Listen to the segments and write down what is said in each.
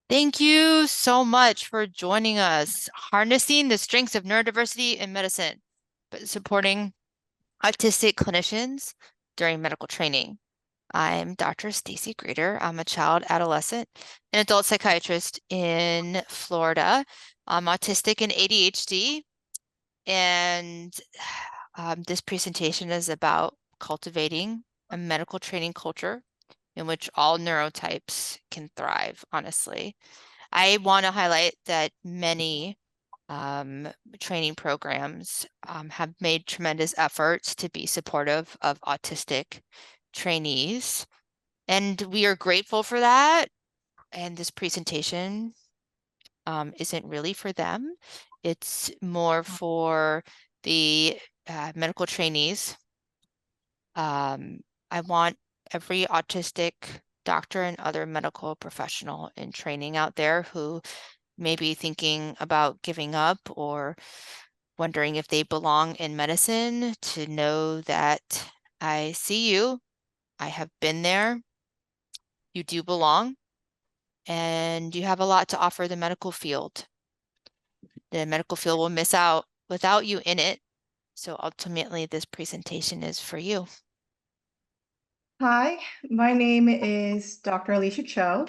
Thank you so much for joining us. Harnessing the strengths of neurodiversity in medicine, but supporting autistic clinicians during medical training. I'm Dr. Stacy Grader. I'm a child, adolescent, and adult psychiatrist in Florida. I'm autistic and ADHD, and this presentation is about cultivating a medical training culture in which all neurotypes can thrive, honestly. I want to highlight that many training programs have made tremendous efforts to be supportive of autistic trainees, and we are grateful for that. And this presentation isn't really for them. It's more for the medical trainees. I want every autistic doctor and other medical professional in training out there who may be thinking about giving up or wondering if they belong in medicine to know that I see you. I have been there. You do belong, and you have a lot to offer the medical field. The medical field will miss out without you in it. So ultimately, this presentation is for you. Hi, my name is Dr. Alicia Cho.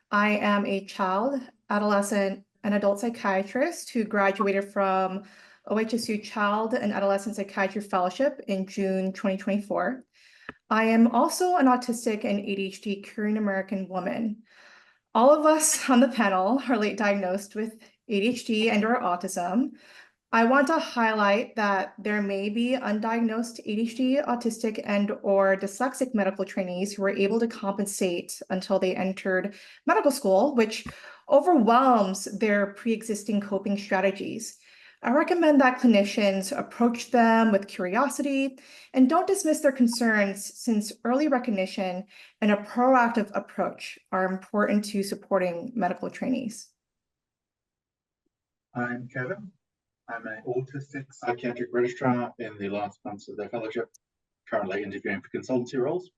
I am a child, adolescent, and adult psychiatrist who graduated from OHSU Child and Adolescent Psychiatry Fellowship in June 2024. I am also an autistic and ADHD Korean American woman. All of us on the panel are late diagnosed with ADHD and/or autism. I want to highlight that there may be undiagnosed ADHD, autistic, and/or dyslexic medical trainees who were able to compensate until they entered medical school, which overwhelms their pre-existing coping strategies. I recommend that clinicians approach them with curiosity and don't dismiss their concerns, since early recognition and a proactive approach are important to supporting medical trainees. I'm Kevin. I'm an autistic psychiatric registrar in the last months of their fellowship, currently interviewing for consultancy roles.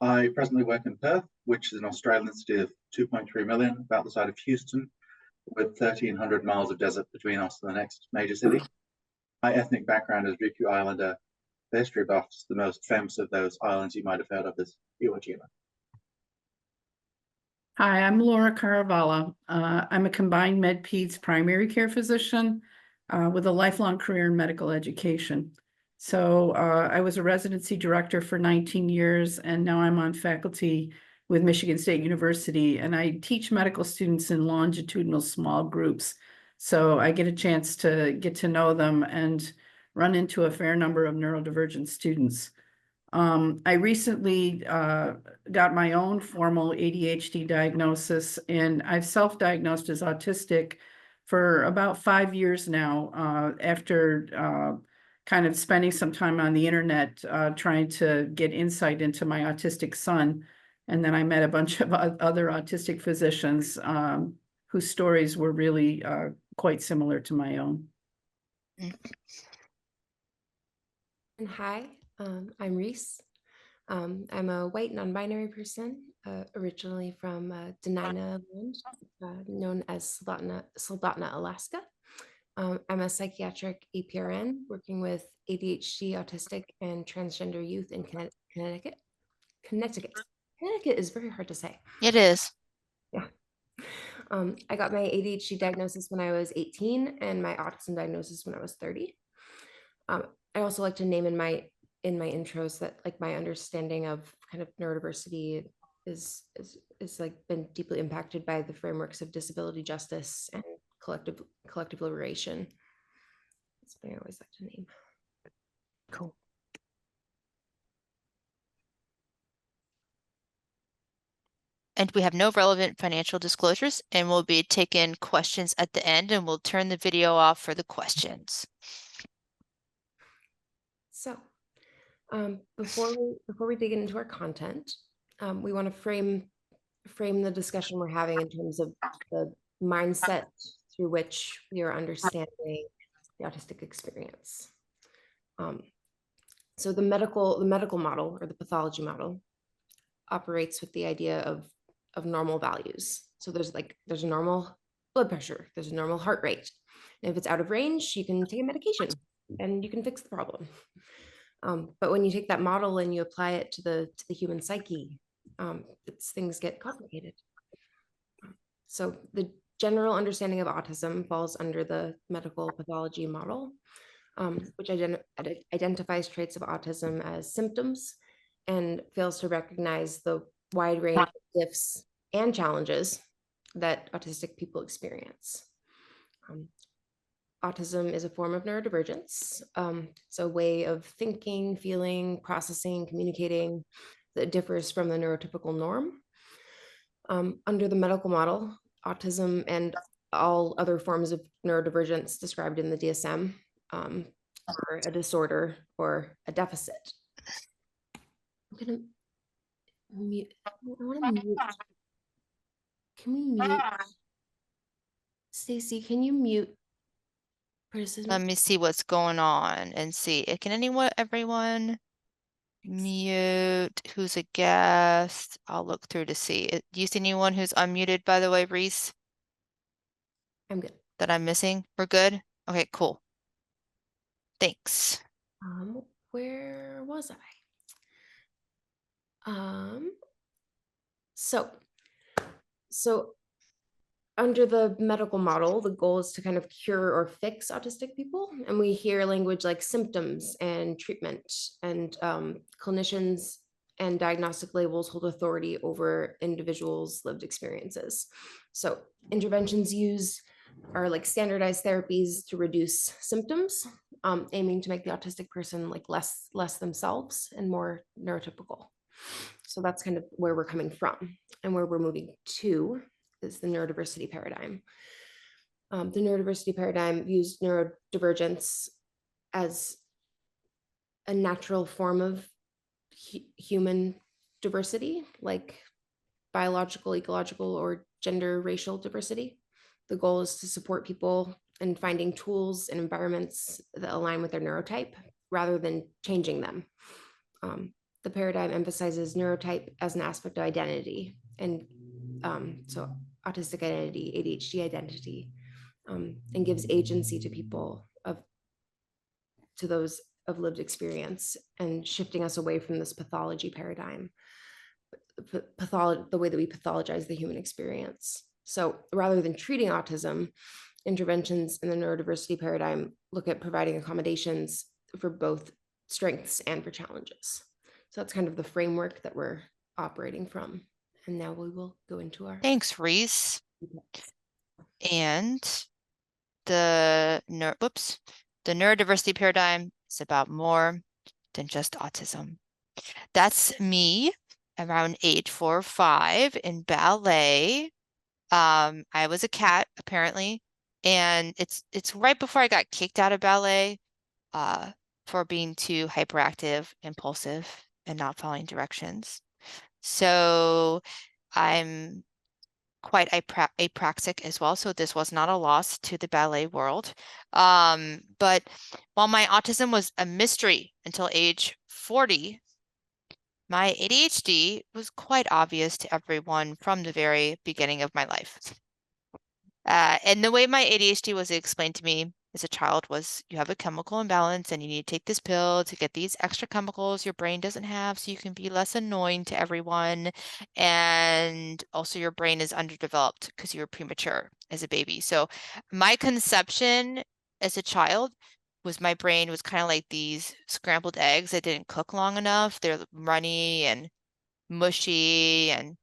I presently work in Perth, which is an Australian city of 2.3 million, about the size of Houston, with 1,300 miles of desert between us and the next major city. My ethnic background is Ryukyu Islander. The history buffs, the most famous of those islands you might have heard of is Iwo Jima. Hi, I'm Laura Caravala. I'm a combined med-peds primary care physician with a lifelong career in medical education. So I was a residency director for 19 years, and now I'm on faculty with Michigan State University, and I teach medical students in longitudinal small groups. So I get a chance to get to know them and run into a fair number of neurodivergent students. I recently got my own formal ADHD diagnosis, and I've self-diagnosed as autistic for about 5 years now, after kind of spending some time on the internet trying to get insight into my autistic son. And then I met a bunch of other autistic physicians whose stories were really quite similar to my own. And hi, I'm Reese. I'm a white non-binary person, originally from Denina Land, known as Soldotna, Alaska. I'm a psychiatric APRN working with ADHD, autistic, and transgender youth in Connecticut. Connecticut is very hard to say. It is. Yeah. I got my ADHD diagnosis when I was 18 and my autism diagnosis when I was 30. I also like to name in my intros that like my understanding of kind of neurodiversity is like been deeply impacted by the frameworks of disability justice and collective liberation. That's what I always like to name. Cool. And we have no relevant financial disclosures, and we'll be taking questions at the end, and we'll turn the video off for the questions. So before we dig into our content, we want to frame the discussion we're having in terms of the mindset through which we are understanding the autistic experience. So the medical model, or the pathology model, operates with the idea of normal values. So there's a normal blood pressure, there's a normal heart rate. And if it's out of range, you can take a medication and you can fix the problem. But when you take that model and you apply it to the human psyche, things get complicated. So the general understanding of autism falls under the medical pathology model, which identifies traits of autism as symptoms and fails to recognize the wide range of gifts and challenges that autistic people experience. Autism is a form of neurodivergence. It's a way of thinking, feeling, processing, communicating that differs from the neurotypical norm. Under the medical model, autism and all other forms of neurodivergence described in the DSM are a disorder or a deficit. I'm gonna mute. I want to mute. Can we mute? Stacy, can you mute participant? Let me see what's going on and see. Can everyone mute who's a guest? I'll look through to see. Do you see anyone who's unmuted, by the way, Reese, I'm good. that I'm missing? We're good? Okay, cool. Thanks. Where was I? So under the medical model, the goal is to kind of cure or fix autistic people. And we hear language like symptoms and treatment, and clinicians and diagnostic labels hold authority over individuals' lived experiences. So interventions used are like standardized therapies to reduce symptoms, aiming to make the autistic person like less themselves and more neurotypical. So that's kind of where we're coming from, and where we're moving to is the neurodiversity paradigm. The neurodiversity paradigm views neurodivergence as a natural form of human diversity, like biological, ecological, or gender racial diversity. The goal is to support people in finding tools and environments that align with their neurotype rather than changing them. The paradigm emphasizes neurotype as an aspect of identity, and so autistic identity, ADHD identity, and gives agency to people to those of lived experience, and shifting us away from this pathology paradigm, the way that we pathologize the human experience. So rather than treating autism, interventions in the neurodiversity paradigm look at providing accommodations for both strengths and for challenges. So that's kind of the framework that we're operating from. And now we will go into our... Thanks, Reese. And the neurodiversity paradigm is about more than just autism. That's me around age 4 or 5 in ballet. I was a cat, apparently, and it's right before I got kicked out of ballet for being too hyperactive, impulsive, and not following directions. So I'm quite apraxic as well, so this was not a loss to the ballet world. But while my autism was a mystery until age 40, my ADHD was quite obvious to everyone from the very beginning of my life. And the way my ADHD was explained to me as a child was, you have a chemical imbalance and you need to take this pill to get these extra chemicals your brain doesn't have so you can be less annoying to everyone. And also your brain is underdeveloped because you were premature as a baby. So my conception as a child was my brain was kind of like these scrambled eggs that didn't cook long enough. They're runny and mushy, and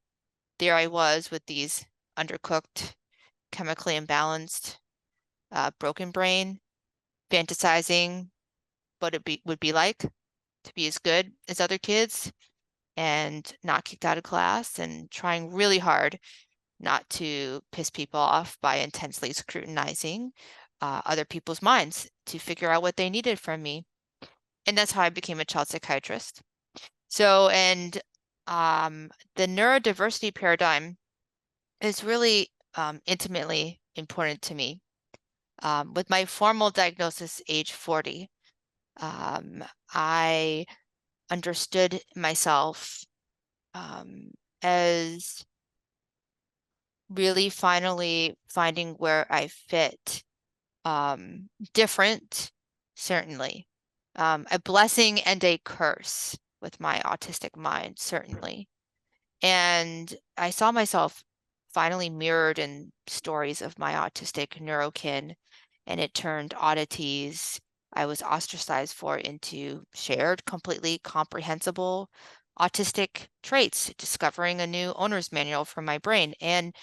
there I was with these undercooked, chemically imbalanced, broken brain, fantasizing what it would be like to be as good as other kids and not kicked out of class, and trying really hard not to piss people off by intensely scrutinizing other people's minds to figure out what they needed from me. And that's how I became a child psychiatrist. So, and the neurodiversity paradigm is really intimately important to me. With my formal diagnosis, age 40, I understood myself as really finally finding where I fit. Different, certainly. A blessing and a curse with my autistic mind, certainly. And I saw myself finally mirrored in stories of my autistic neurokin, and it turned oddities I was ostracized for into shared, completely comprehensible autistic traits, discovering a new owner's manual for my brain, and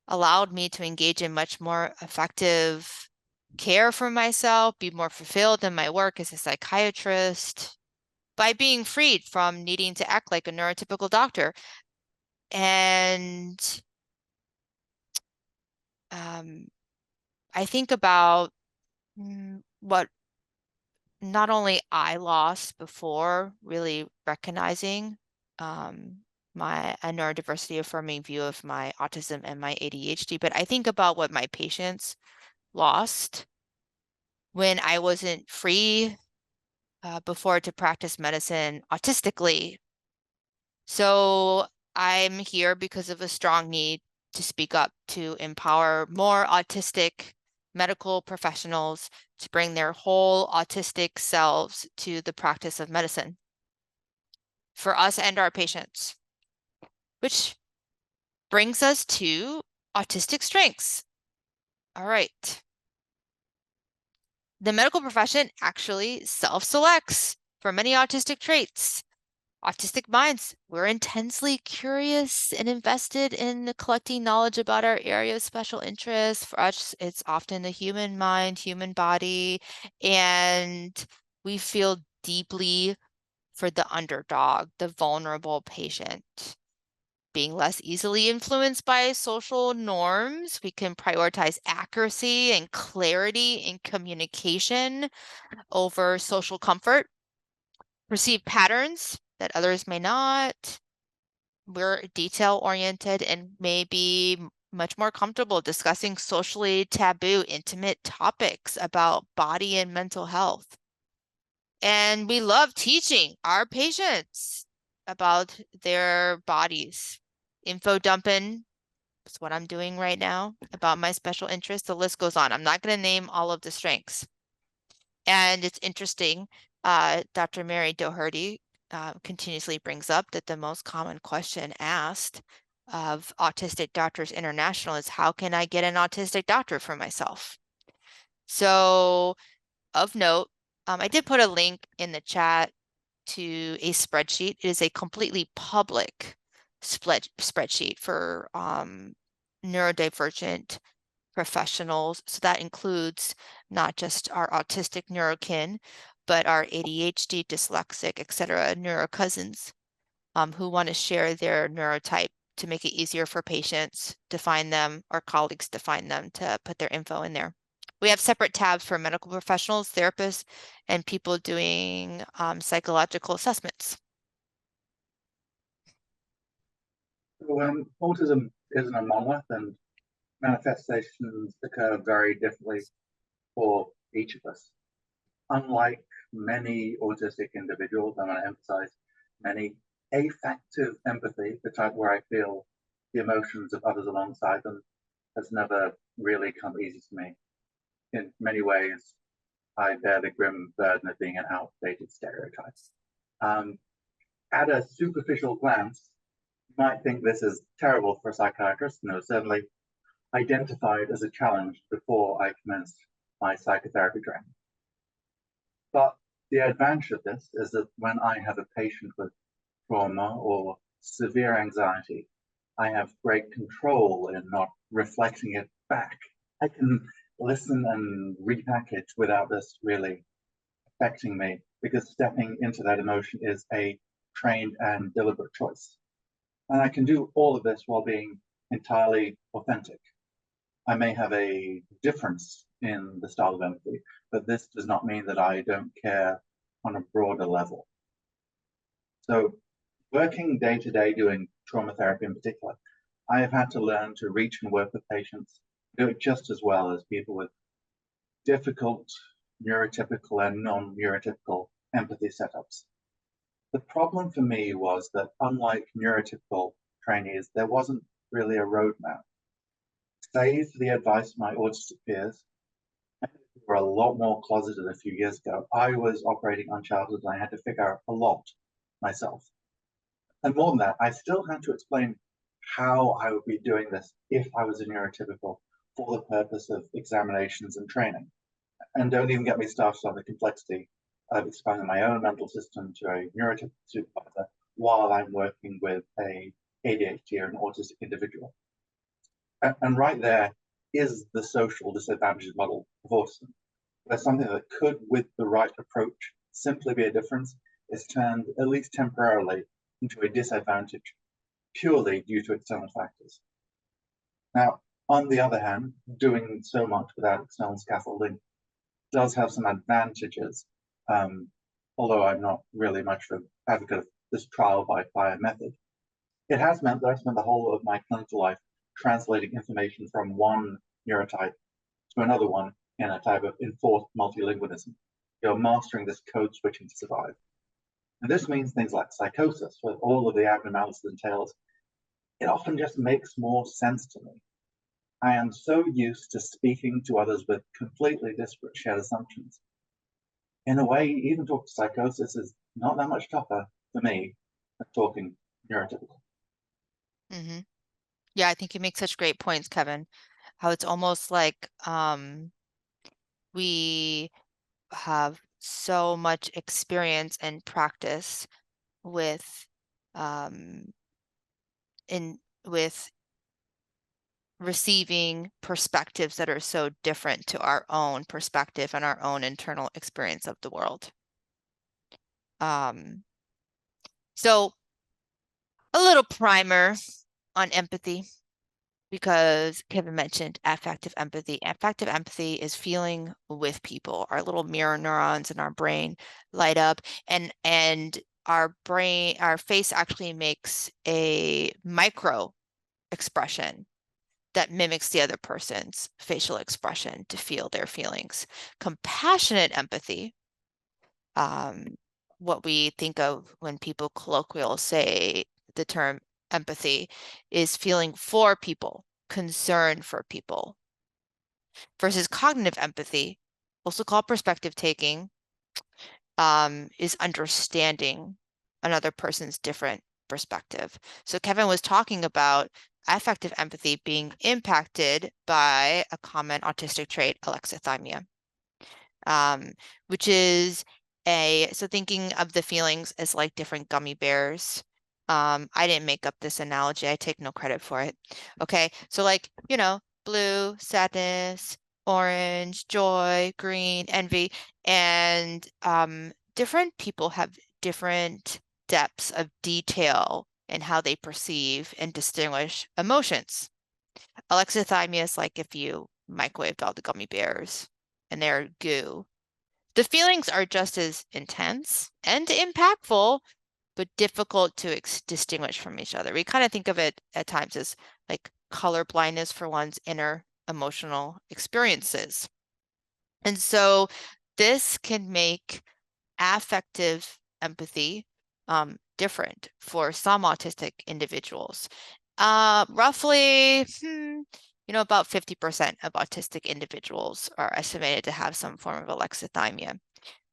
allowed me to engage in much more effective care for myself, be more fulfilled in my work as a psychiatrist by being freed from needing to act like a neurotypical doctor. And I think about what not only I lost before really recognizing my a neurodiversity affirming view of my autism and my ADHD, but I think about what my patients lost when I wasn't free before to practice medicine autistically. So I'm here because of a strong need to speak up, to empower more autistic medical professionals to bring their whole autistic selves to the practice of medicine for us and our patients, which brings us to autistic strengths. All right. The medical profession actually self-selects for many autistic traits. Autistic minds, we're intensely curious and invested in collecting knowledge about our area of special interest. For us, it's often the human mind, human body, and we feel deeply for the underdog, the vulnerable patient. Being less easily influenced by social norms, we can prioritize accuracy and clarity in communication over social comfort, perceive patterns that others may not. We're detail-oriented and may be much more comfortable discussing socially taboo, intimate topics about body and mental health. And we love teaching our patients about their bodies. Info dumping is what I'm doing right now about my special interest. The list goes on. I'm not going to name all of the strengths. And it's interesting, Dr. Mary Doherty continuously brings up that the most common question asked of Autistic Doctors International is, how can I get an autistic doctor for myself? So of note, I did put a link in the chat to a spreadsheet. It is a completely public spreadsheet for neurodivergent professionals. So that includes not just our autistic neurokin, but our ADHD, dyslexic, etc., neurocousins who want to share their neurotype to make it easier for patients to find them or colleagues to find them to put their info in there. We have separate tabs for medical professionals, therapists, and people doing psychological assessments. Autism isn't a monolith, and manifestations occur very differently for each of us. Unlike many autistic individuals, I want to emphasize many, affective empathy, the type where I feel the emotions of others alongside them, has never really come easy to me. In many ways, I bear the grim burden of being an outdated stereotype. At a superficial glance, you might think this is terrible for a psychiatrist, and it was certainly identified as a challenge before I commenced my psychotherapy training. But the advantage of this is that when I have a patient with trauma or severe anxiety, I have great control in not reflecting it back. I can listen and repackage without this really affecting me, because stepping into that emotion is a trained and deliberate choice. And I can do all of this while being entirely authentic. I may have a difference in the style of empathy, but this does not mean that I don't care on a broader level. So working day to day doing trauma therapy in particular, I have had to learn to reach and work with patients, do it just as well as people with difficult neurotypical and non-neurotypical empathy setups. The problem for me was that unlike neurotypical trainees, there wasn't really a roadmap. save the advice of my autistic peers, who were a lot more closeted a few years ago, I was operating on childhood and I had to figure out a lot myself. And more than that, I still had to explain how I would be doing this if I was a neurotypical for the purpose of examinations and training. And don't even get me started on the complexity of expanding my own mental system to a neurotypical supervisor while I'm working with a ADHD or an autistic individual. And right there is the social disadvantage model of autism, where something that could, with the right approach, simply be a difference, is turned, at least temporarily, into a disadvantage purely due to external factors. Now, on the other hand, doing so much without external scaffolding does have some advantages, although I'm not really much of an advocate of this trial by fire method. It has meant that I spent the whole of my clinical life translating information from one neurotype to another one in a type of enforced multilingualism. You're mastering this code switching to survive. And this means things like psychosis, with all of the abnormalities it entails. It often just makes more sense to me. I am so used to speaking to others with completely disparate shared assumptions. In a way, even talking psychosis is not that much tougher for me than talking neurotypical. Mm-hmm. Yeah, I think you make such great points, Kevin. How it's almost like we have so much experience and practice with with receiving perspectives that are so different to our own perspective and our own internal experience of the world. So a little primer on empathy, because Kevin mentioned affective empathy. Affective empathy is feeling with people. Our little mirror neurons in our brain light up, and our face actually makes a micro expression that mimics the other person's facial expression to feel their feelings. Compassionate empathy, what we think of when people colloquially say the term empathy, is feeling for people, concern for people. Versus cognitive empathy, also called perspective taking, is understanding another person's different perspective. So Kevin was talking about affective empathy being impacted by a common autistic trait, alexithymia, which is so thinking of the feelings as like different gummy bears. I didn't make up this analogy. I take no credit for it. Okay, so like, blue, sadness, orange, joy, green, envy, and different people have different depths of detail in how they perceive and distinguish emotions. Alexithymia is like if you microwaved all the gummy bears and they're goo. The feelings are just as intense and impactful, but difficult to distinguish from each other. We kind of think of it at times as like color blindness for one's inner emotional experiences. And so this can make affective empathy different for some autistic individuals. Roughly, about 50% of autistic individuals are estimated to have some form of alexithymia,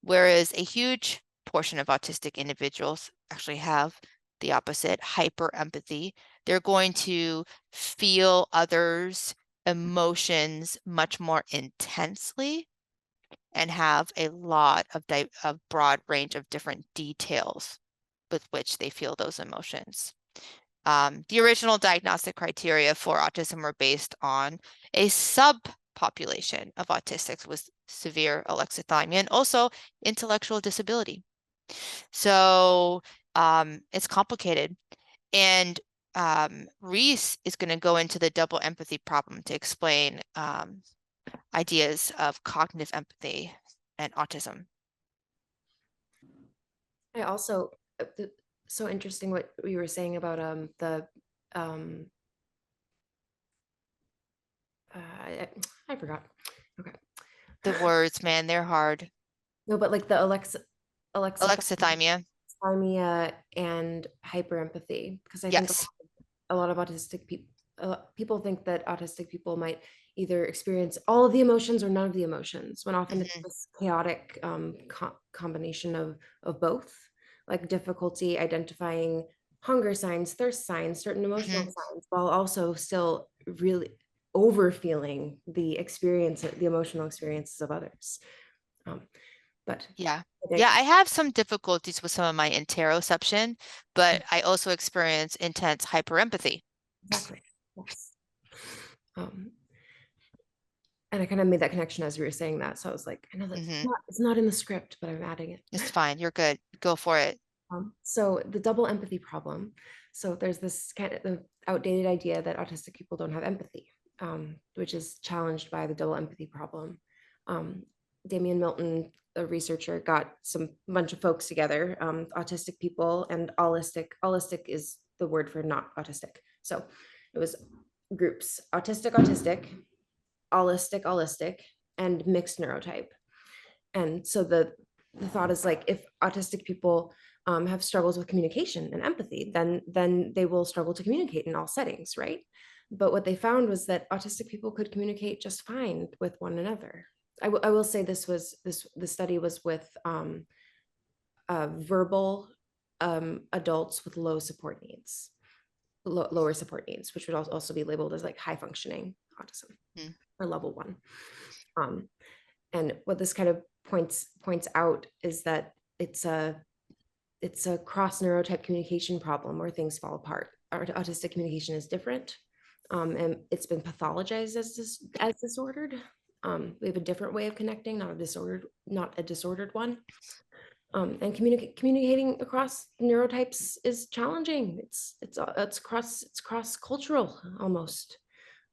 whereas a huge portion of autistic individuals actually have the opposite, hyperempathy. They're going to feel others' emotions much more intensely and have a lot of broad range of different details with which they feel those emotions. The original diagnostic criteria for autism were based on a subpopulation of autistics with severe alexithymia and also intellectual disability. So it's complicated. And Reese is going to go into the double empathy problem to explain ideas of cognitive empathy and autism. I also, so interesting what you were saying about I forgot. Okay. The words, man, they're hard. No, but like the Alexithymia. alexithymia and hyperempathy, because I think Yes. a lot of autistic people, people think that autistic people might either experience all of the emotions or none of the emotions, when often it's this chaotic combination of both, like difficulty identifying hunger signs, thirst signs, certain emotional signs, while also still really overfeeling the emotional experiences of others. But Yeah. Yeah, I have some difficulties with some of my interoception, but I also experience intense hyperempathy. exactly. Yes. And I kind of made that connection as you were saying that. So I was like, I know that's it's not in the script, but I'm adding it. It's fine. You're good. Go for it. So the double empathy problem. So there's this kind of the outdated idea that autistic people don't have empathy, which is challenged by the double empathy problem. Damian Milton, a researcher, got some bunch of folks together, autistic people and allistic. Allistic is the word for not autistic. So it was groups: autistic, allistic, and mixed neurotype. And so the thought is like, if autistic people have struggles with communication and empathy, then they will struggle to communicate in all settings, right? But what they found was that autistic people could communicate just fine with one another. I will say the study was with verbal adults with lower support needs, which would also be labeled as like high functioning autism or level 1. And what this kind of points out is that it's a cross neurotype communication problem where things fall apart. Our autistic communication is different, and it's been pathologized as disordered. We have a different way of connecting, not a disordered one. And communicating across neurotypes is challenging. It's cross cultural almost,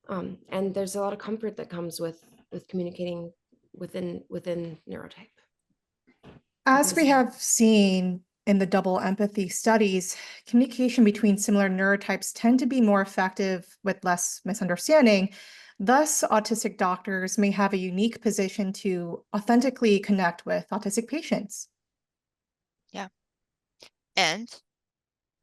and there's a lot of comfort that comes with communicating within neurotype. As we have seen in the double empathy studies, communication between similar neurotypes tend to be more effective with less misunderstanding. Thus, autistic doctors may have a unique position to authentically connect with autistic patients. Yeah. And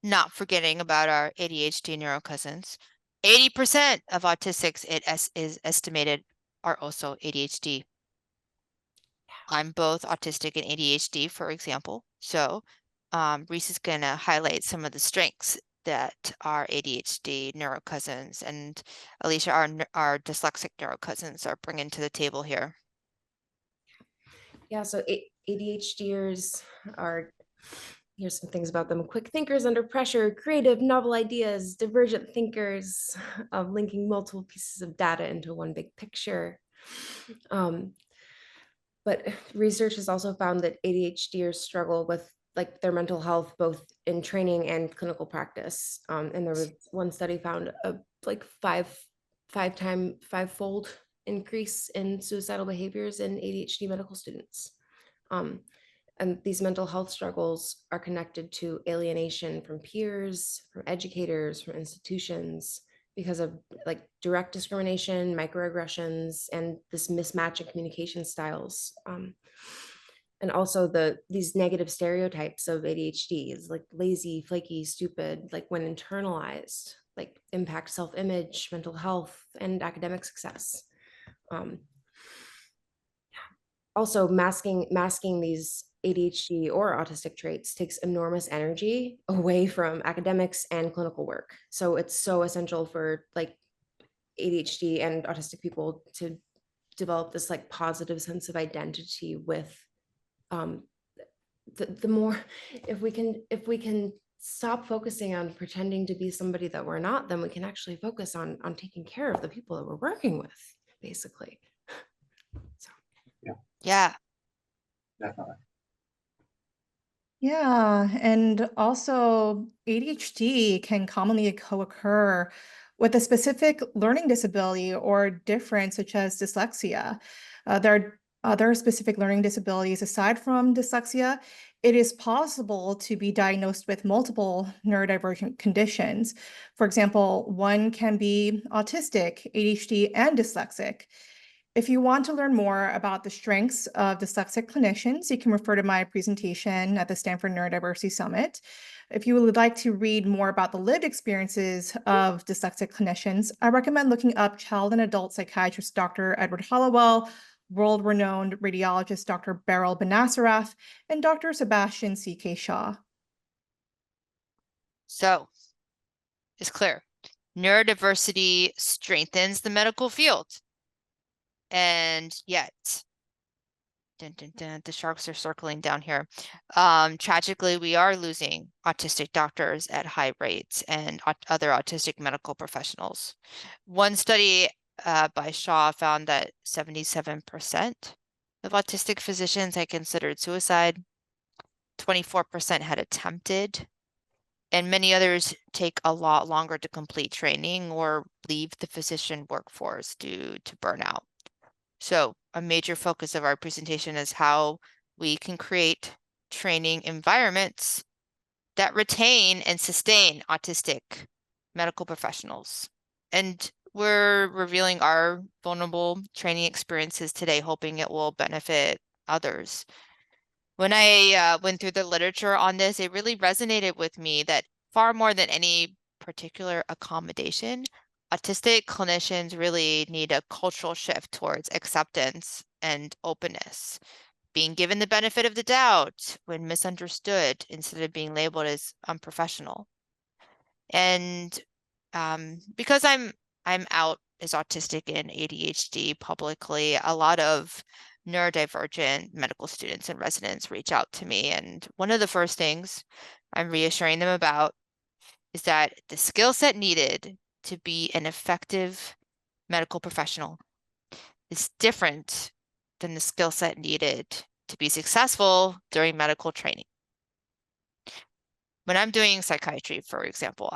not forgetting about our ADHD neurocousins. 80% of autistics, it is estimated, are also ADHD. I'm both autistic and ADHD, for example. So Reese is going to highlight some of the strengths that our ADHD neurocousins and Alicia, our dyslexic neurocousins, are bringing to the table here. Yeah, so ADHDers are, here's some things about them: quick thinkers under pressure, creative, novel ideas, divergent thinkers, linking multiple pieces of data into one big picture. But research has also found that ADHDers struggle with like their mental health, both in training and clinical practice. And there was one study found a like five-fold increase in suicidal behaviors in ADHD medical students. And these mental health struggles are connected to alienation from peers, from educators, from institutions, because of like direct discrimination, microaggressions, and this mismatch in communication styles. And also these negative stereotypes of ADHD is like lazy, flaky, stupid, like when internalized, like impact self-image, mental health, and academic success. Also masking these ADHD or autistic traits takes enormous energy away from academics and clinical work. So it's so essential for like ADHD and autistic people to develop this like positive sense of identity with the more, if we can stop focusing on pretending to be somebody that we're not, then we can actually focus on taking care of the people that we're working with, basically. So yeah, Definitely. Yeah, and also ADHD can commonly co-occur with a specific learning disability or difference, such as dyslexia. There are other specific learning disabilities aside from dyslexia. It is possible to be diagnosed with multiple neurodivergent conditions. For example, one can be autistic, ADHD, and dyslexic. If you want to learn more about the strengths of dyslexic clinicians, you can refer to my presentation at the Stanford Neurodiversity Summit. If you would like to read more about the lived experiences of dyslexic clinicians, I recommend looking up child and adult psychiatrist Dr. Edward Hollowell, world-renowned radiologist Dr. Beryl Benacerraf, and Dr. Sebastian C.K. Shaw. So it's clear. Neurodiversity strengthens the medical field. And yet, the sharks are circling down here. Tragically, we are losing autistic doctors at high rates and other autistic medical professionals. One study by Shaw found that 77% of autistic physicians had considered suicide, 24% had attempted, and many others take a lot longer to complete training or leave the physician workforce due to burnout. So a major focus of our presentation is how we can create training environments that retain and sustain autistic medical professionals. And we're revealing our vulnerable training experiences today, hoping it will benefit others. When I went through the literature on this, it really resonated with me that far more than any particular accommodation, autistic clinicians really need a cultural shift towards acceptance and openness, being given the benefit of the doubt when misunderstood instead of being labeled as unprofessional. And because I'm out as autistic and ADHD publicly, a lot of neurodivergent medical students and residents reach out to me. And one of the first things I'm reassuring them about is that the skill set needed to be an effective medical professional is different than the skill set needed to be successful during medical training. When I'm doing psychiatry, for example,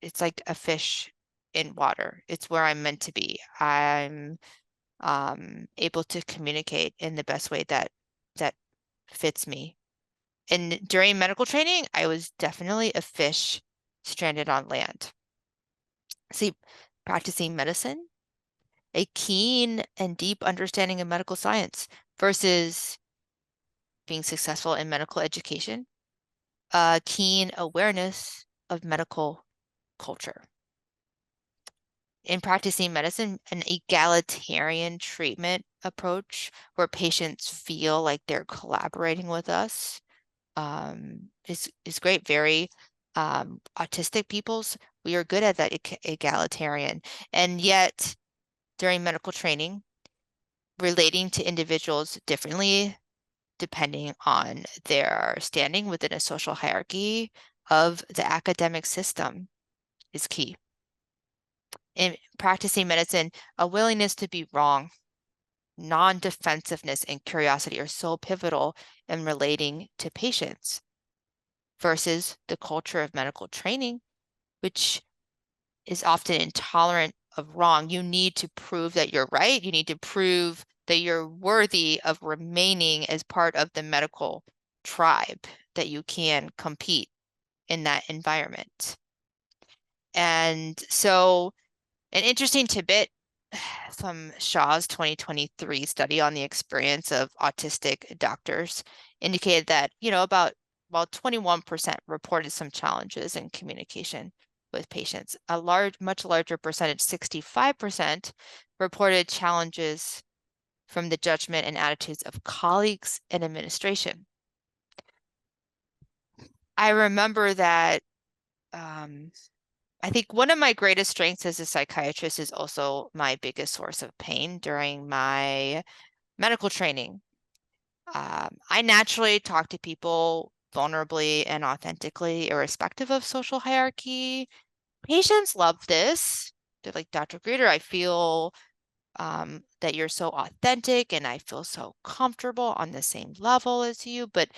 it's like a fish in water. It's where I'm meant to be. I'm able to communicate in the best way that fits me. And during medical training, I was definitely a fish stranded on land. See, practicing medicine, a keen and deep understanding of medical science versus being successful in medical education, a keen awareness of medical culture. In practicing medicine, an egalitarian treatment approach where patients feel like they're collaborating with us is great. Very autistic peoples, we are good at that egalitarian. And yet, during medical training, relating to individuals differently depending on their standing within a social hierarchy of the academic system is key. In practicing medicine, a willingness to be wrong, non-defensiveness, and curiosity are so pivotal in relating to patients versus the culture of medical training, which is often intolerant of wrong. You need to prove that you're right. You need to prove that you're worthy of remaining as part of the medical tribe, that you can compete in that environment. And so an interesting tidbit from Shaw's 2023 study on the experience of autistic doctors indicated that, about 21% reported some challenges in communication with patients. A much larger percentage, 65%, reported challenges from the judgment and attitudes of colleagues and administration. I remember that I think one of my greatest strengths as a psychiatrist is also my biggest source of pain during my medical training. I naturally talk to people vulnerably and authentically, irrespective of social hierarchy. Patients love this. They're like, Dr. Greeter, I feel that you're so authentic and I feel so comfortable on the same level as you, but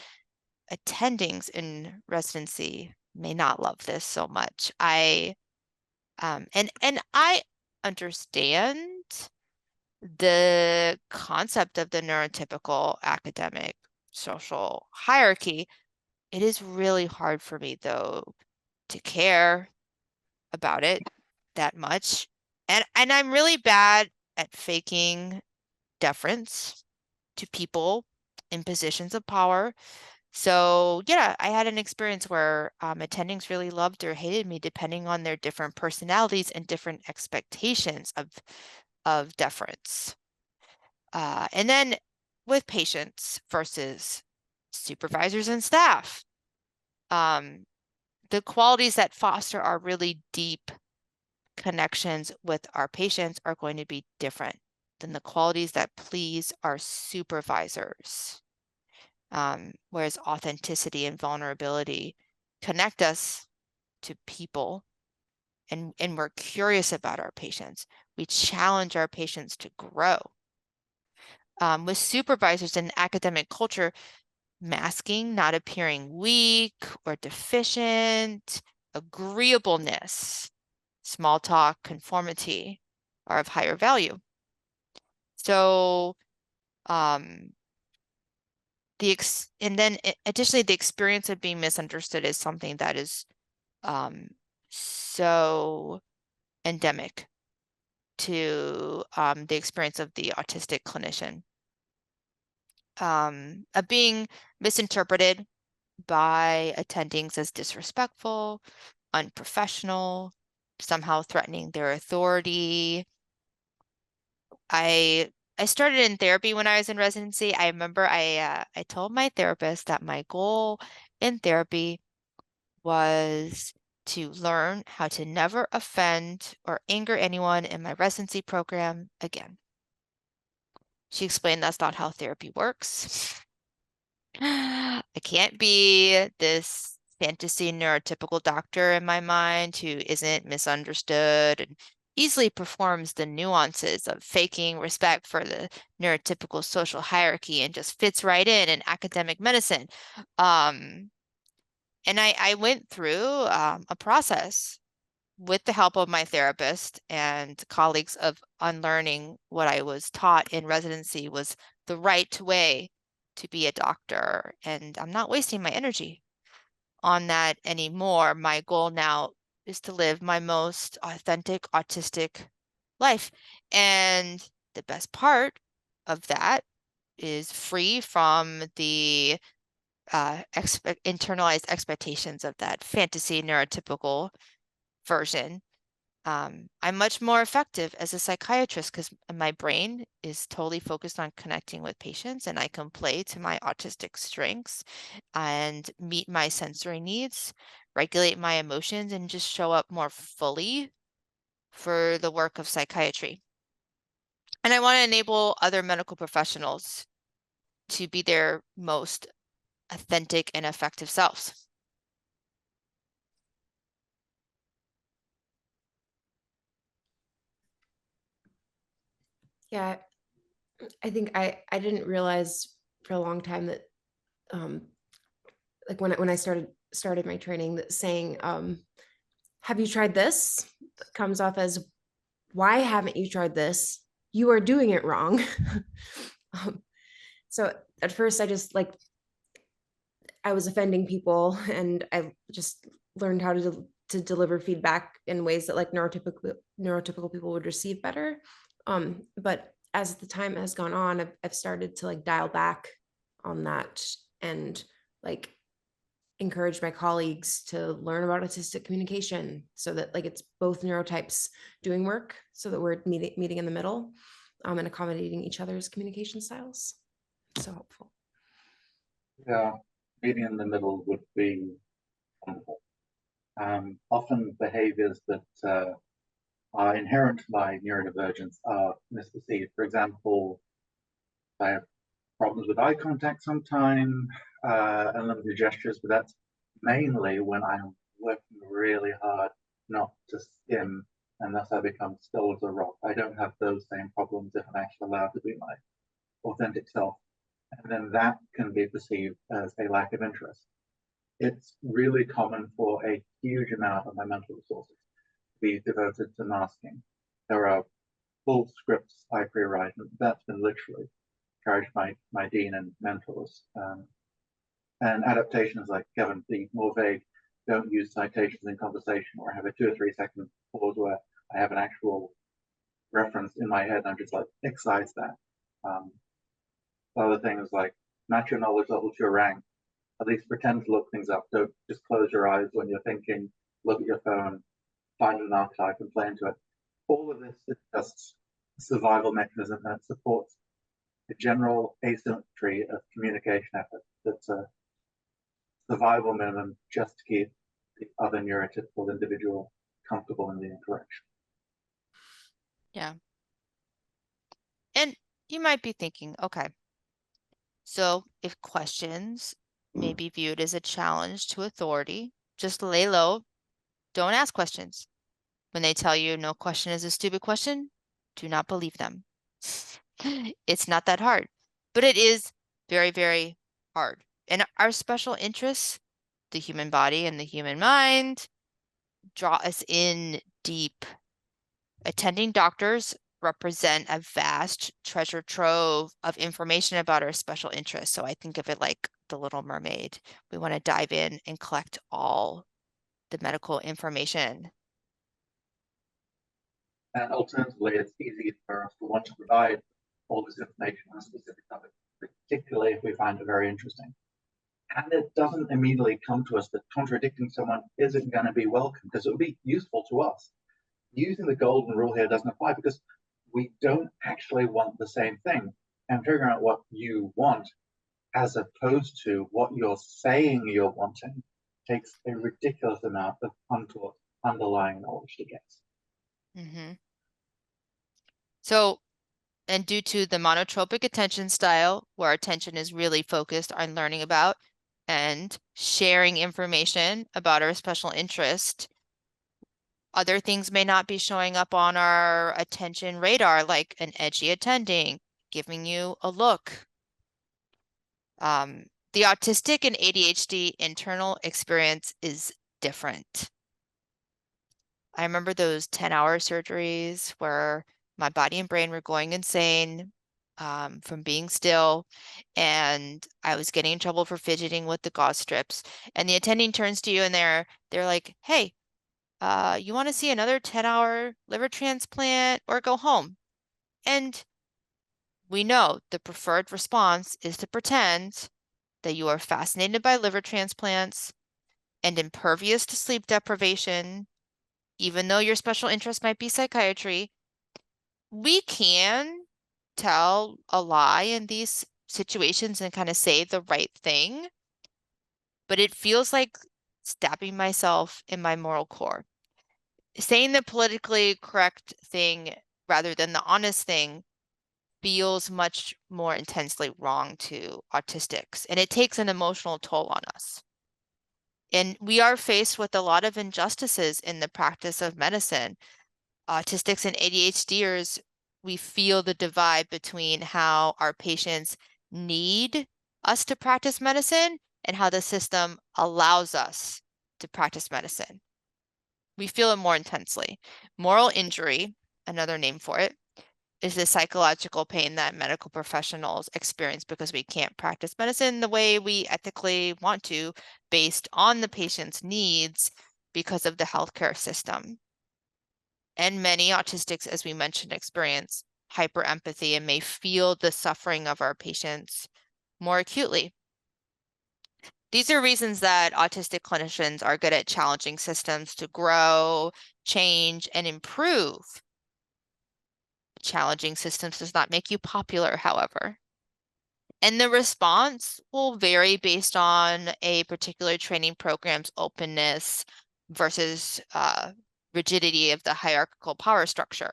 attendings in residency may not love this so much. And I understand the concept of the neurotypical academic social hierarchy. It is really hard for me though to care about it that much. And I'm really bad at faking deference to people in positions of power. So yeah, I had an experience where attendings really loved or hated me depending on their different personalities and different expectations of deference. And then with patients versus supervisors and staff, the qualities that foster our really deep connections with our patients are going to be different than the qualities that please our supervisors. Whereas authenticity and vulnerability connect us to people, and we're curious about our patients. We challenge our patients to grow. With supervisors in academic culture, masking, not appearing weak or deficient, agreeableness, small talk, conformity are of higher value. So additionally, the experience of being misunderstood is something that is so endemic to the experience of the autistic clinician. Of being misinterpreted by attendings as disrespectful, unprofessional, somehow threatening their authority. I started in therapy when I was in residency. I remember I told my therapist that my goal in therapy was to learn how to never offend or anger anyone in my residency program again. She explained that's not how therapy works. I can't be this fantasy neurotypical doctor in my mind who isn't misunderstood and easily performs the nuances of faking respect for the neurotypical social hierarchy and just fits right in academic medicine. And I went through a process with the help of my therapist and colleagues of unlearning what I was taught in residency was the right way to be a doctor. And I'm not wasting my energy on that anymore. My goal now is to live my most authentic autistic life. And the best part of that is free from the internalized expectations of that fantasy neurotypical version. I'm much more effective as a psychiatrist because my brain is totally focused on connecting with patients, and I can play to my autistic strengths and meet my sensory needs, regulate my emotions, and just show up more fully for the work of psychiatry. And I want to enable other medical professionals to be their most authentic and effective selves. Yeah, I think I didn't realize for a long time that like when I started my training, that saying have you tried this comes off as, why haven't you tried this? You are doing it wrong. So at first I just like, I was offending people, and I just learned how to deliver feedback in ways that like neurotypical people would receive better. But as the time has gone on, I've started to like dial back on that and like encourage my colleagues to learn about autistic communication, so that like it's both neurotypes doing work, so that we're meeting in the middle and accommodating each other's communication styles. So helpful. Yeah, meeting in the middle would be wonderful. Often behaviors that are inherent to my neurodivergence are misperceived. For example, I have problems with eye contact sometimes and limited gestures, but that's mainly when I'm working really hard not to skim, and thus I become still as a rock. I don't have those same problems if I'm actually allowed to be my authentic self. And then that can be perceived as a lack of interest. It's really common for a huge amount of my mental resources to be devoted to masking. There are full scripts I pre-write, and that's been literally charged my dean and mentors. And adaptations like Kevin, the more vague, don't use citations in conversation, or have a 2 or 3 second pause where I have an actual reference in my head and I'm just like, excise that. other things like match your knowledge level to your rank. At least pretend to look things up. Don't just close your eyes when you're thinking, look at your phone, find an archetype and play into it. All of this is just a survival mechanism that supports the general asymmetry of communication effort. That's a survival minimum just to keep the other neurotypical individual comfortable in the interaction. Yeah. And you might be thinking, okay, so if questions may be viewed as a challenge to authority, just lay low, don't ask questions. When they tell you no question is a stupid question, do not believe them. It's not that hard, but it is very, very hard. And our special interests, the human body and the human mind, draw us in deep. Attending doctors represent a vast treasure trove of information about our special interests. So I think of it like the Little Mermaid. We want to dive in and collect all the medical information. And alternatively, it's easy for us to want to provide all this information on a specific topic, particularly if we find it very interesting. And it doesn't immediately come to us that contradicting someone isn't going to be welcome, because it would be useful to us. Using the golden rule here doesn't apply because we don't actually want the same thing. And figuring out what you want as opposed to what you're saying you're wanting takes a ridiculous amount of untaught underlying knowledge to get. Mm-hmm. So, and due to the monotropic attention style, where attention is really focused on learning about and sharing information about our special interest, other things may not be showing up on our attention radar, like an edgy attending, giving you a look. The autistic and ADHD internal experience is different. I remember those 10-hour surgeries where my body and brain were going insane from being still, and I was getting in trouble for fidgeting with the gauze strips. And the attending turns to you and they're like, "Hey, you want to see another 10-hour liver transplant or go home?" And we know the preferred response is to pretend that you are fascinated by liver transplants and impervious to sleep deprivation, even though your special interest might be psychiatry. We can tell a lie in these situations and kind of say the right thing, but it feels like stabbing myself in my moral core. Saying the politically correct thing rather than the honest thing feels much more intensely wrong to autistics, and it takes an emotional toll on us. And we are faced with a lot of injustices in the practice of medicine. Autistics and ADHDers, we feel the divide between how our patients need us to practice medicine and how the system allows us to practice medicine. We feel it more intensely. Moral injury, another name for it, is the psychological pain that medical professionals experience because we can't practice medicine the way we ethically want to based on the patient's needs because of the healthcare system. And many autistics, as we mentioned, experience hyperempathy and may feel the suffering of our patients more acutely. These are reasons that autistic clinicians are good at challenging systems to grow, change, and improve. Challenging systems does not make you popular, however. And the response will vary based on a particular training program's openness versus rigidity of the hierarchical power structure.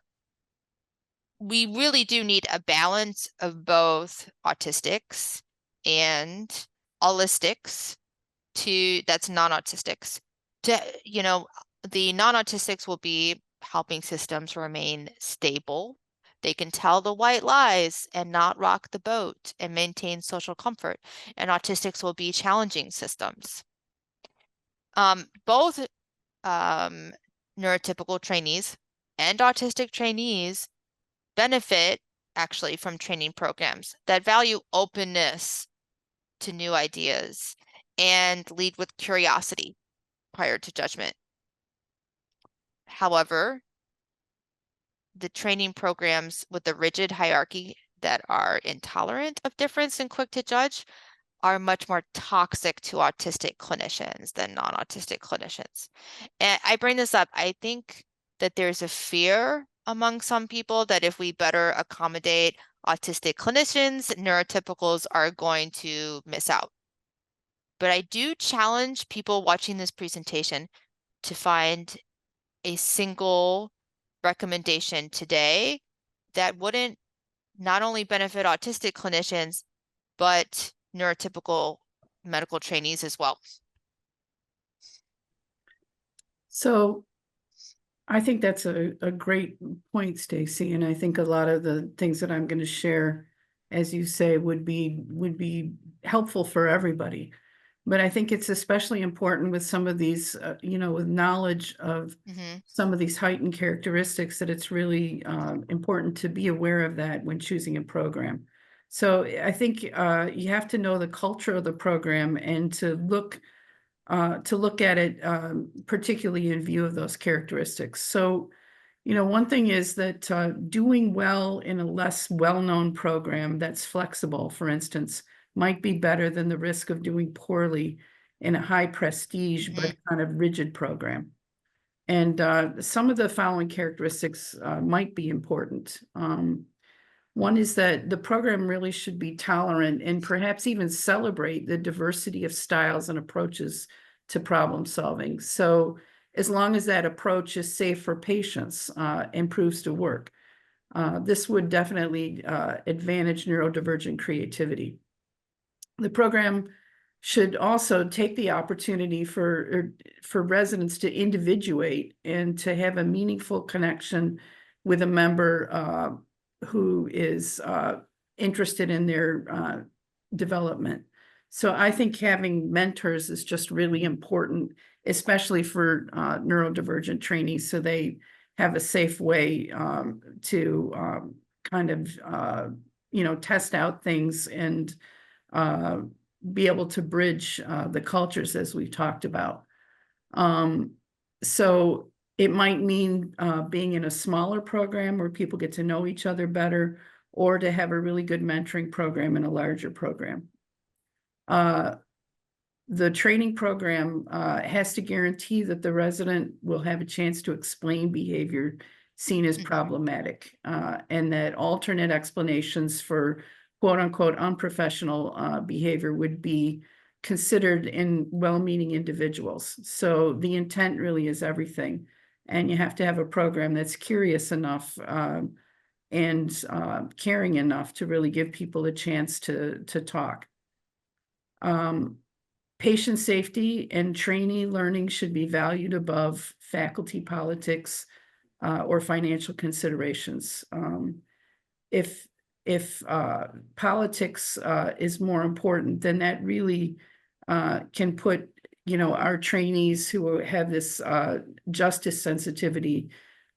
We really do need a balance of both autistics and allistics that's non-autistics. The non-autistics will be helping systems remain stable. They can tell the white lies and not rock the boat and maintain social comfort. And autistics will be challenging systems. Both neurotypical trainees and autistic trainees benefit actually from training programs that value openness to new ideas and lead with curiosity prior to judgment. However, the training programs with the rigid hierarchy that are intolerant of difference and quick to judge are much more toxic to autistic clinicians than non-autistic clinicians. And I bring this up, I think that there's a fear among some people that if we better accommodate autistic clinicians, neurotypicals are going to miss out. But I do challenge people watching this presentation to find a single recommendation today that wouldn't not only benefit autistic clinicians, but neurotypical medical trainees as well. So I think that's a great point, Stacy, and I think a lot of the things that I'm going to share, as you say, would be helpful for everybody. But I think it's especially important with some of these, with knowledge of some of these heightened characteristics, that it's really important to be aware of that when choosing a program. So I think you have to know the culture of the program and to look at it, particularly in view of those characteristics. So, one thing is that doing well in a less well-known program that's flexible, for instance, might be better than the risk of doing poorly in a high prestige but kind of rigid program. And some of the following characteristics might be important. One is that the program really should be tolerant and perhaps even celebrate the diversity of styles and approaches to problem solving. So as long as that approach is safe for patients and proves to work, this would definitely advantage neurodivergent creativity. The program should also take the opportunity for residents to individuate and to have a meaningful connection with a member who is interested in their development. So I think having mentors is just really important, especially for neurodivergent trainees, so they have a safe way to kind of, test out things and be able to bridge the cultures as we've talked about. So it might mean being in a smaller program where people get to know each other better, or to have a really good mentoring program in a larger program. The training program has to guarantee that the resident will have a chance to explain behavior seen as problematic, and that alternate explanations for quote unquote unprofessional behavior would be considered in well-meaning individuals. So the intent really is everything. And you have to have a program that's curious enough and caring enough to really give people a chance to talk. Patient safety and trainee learning should be valued above faculty politics or financial considerations. If politics is more important, then that really can put, our trainees who have this justice sensitivity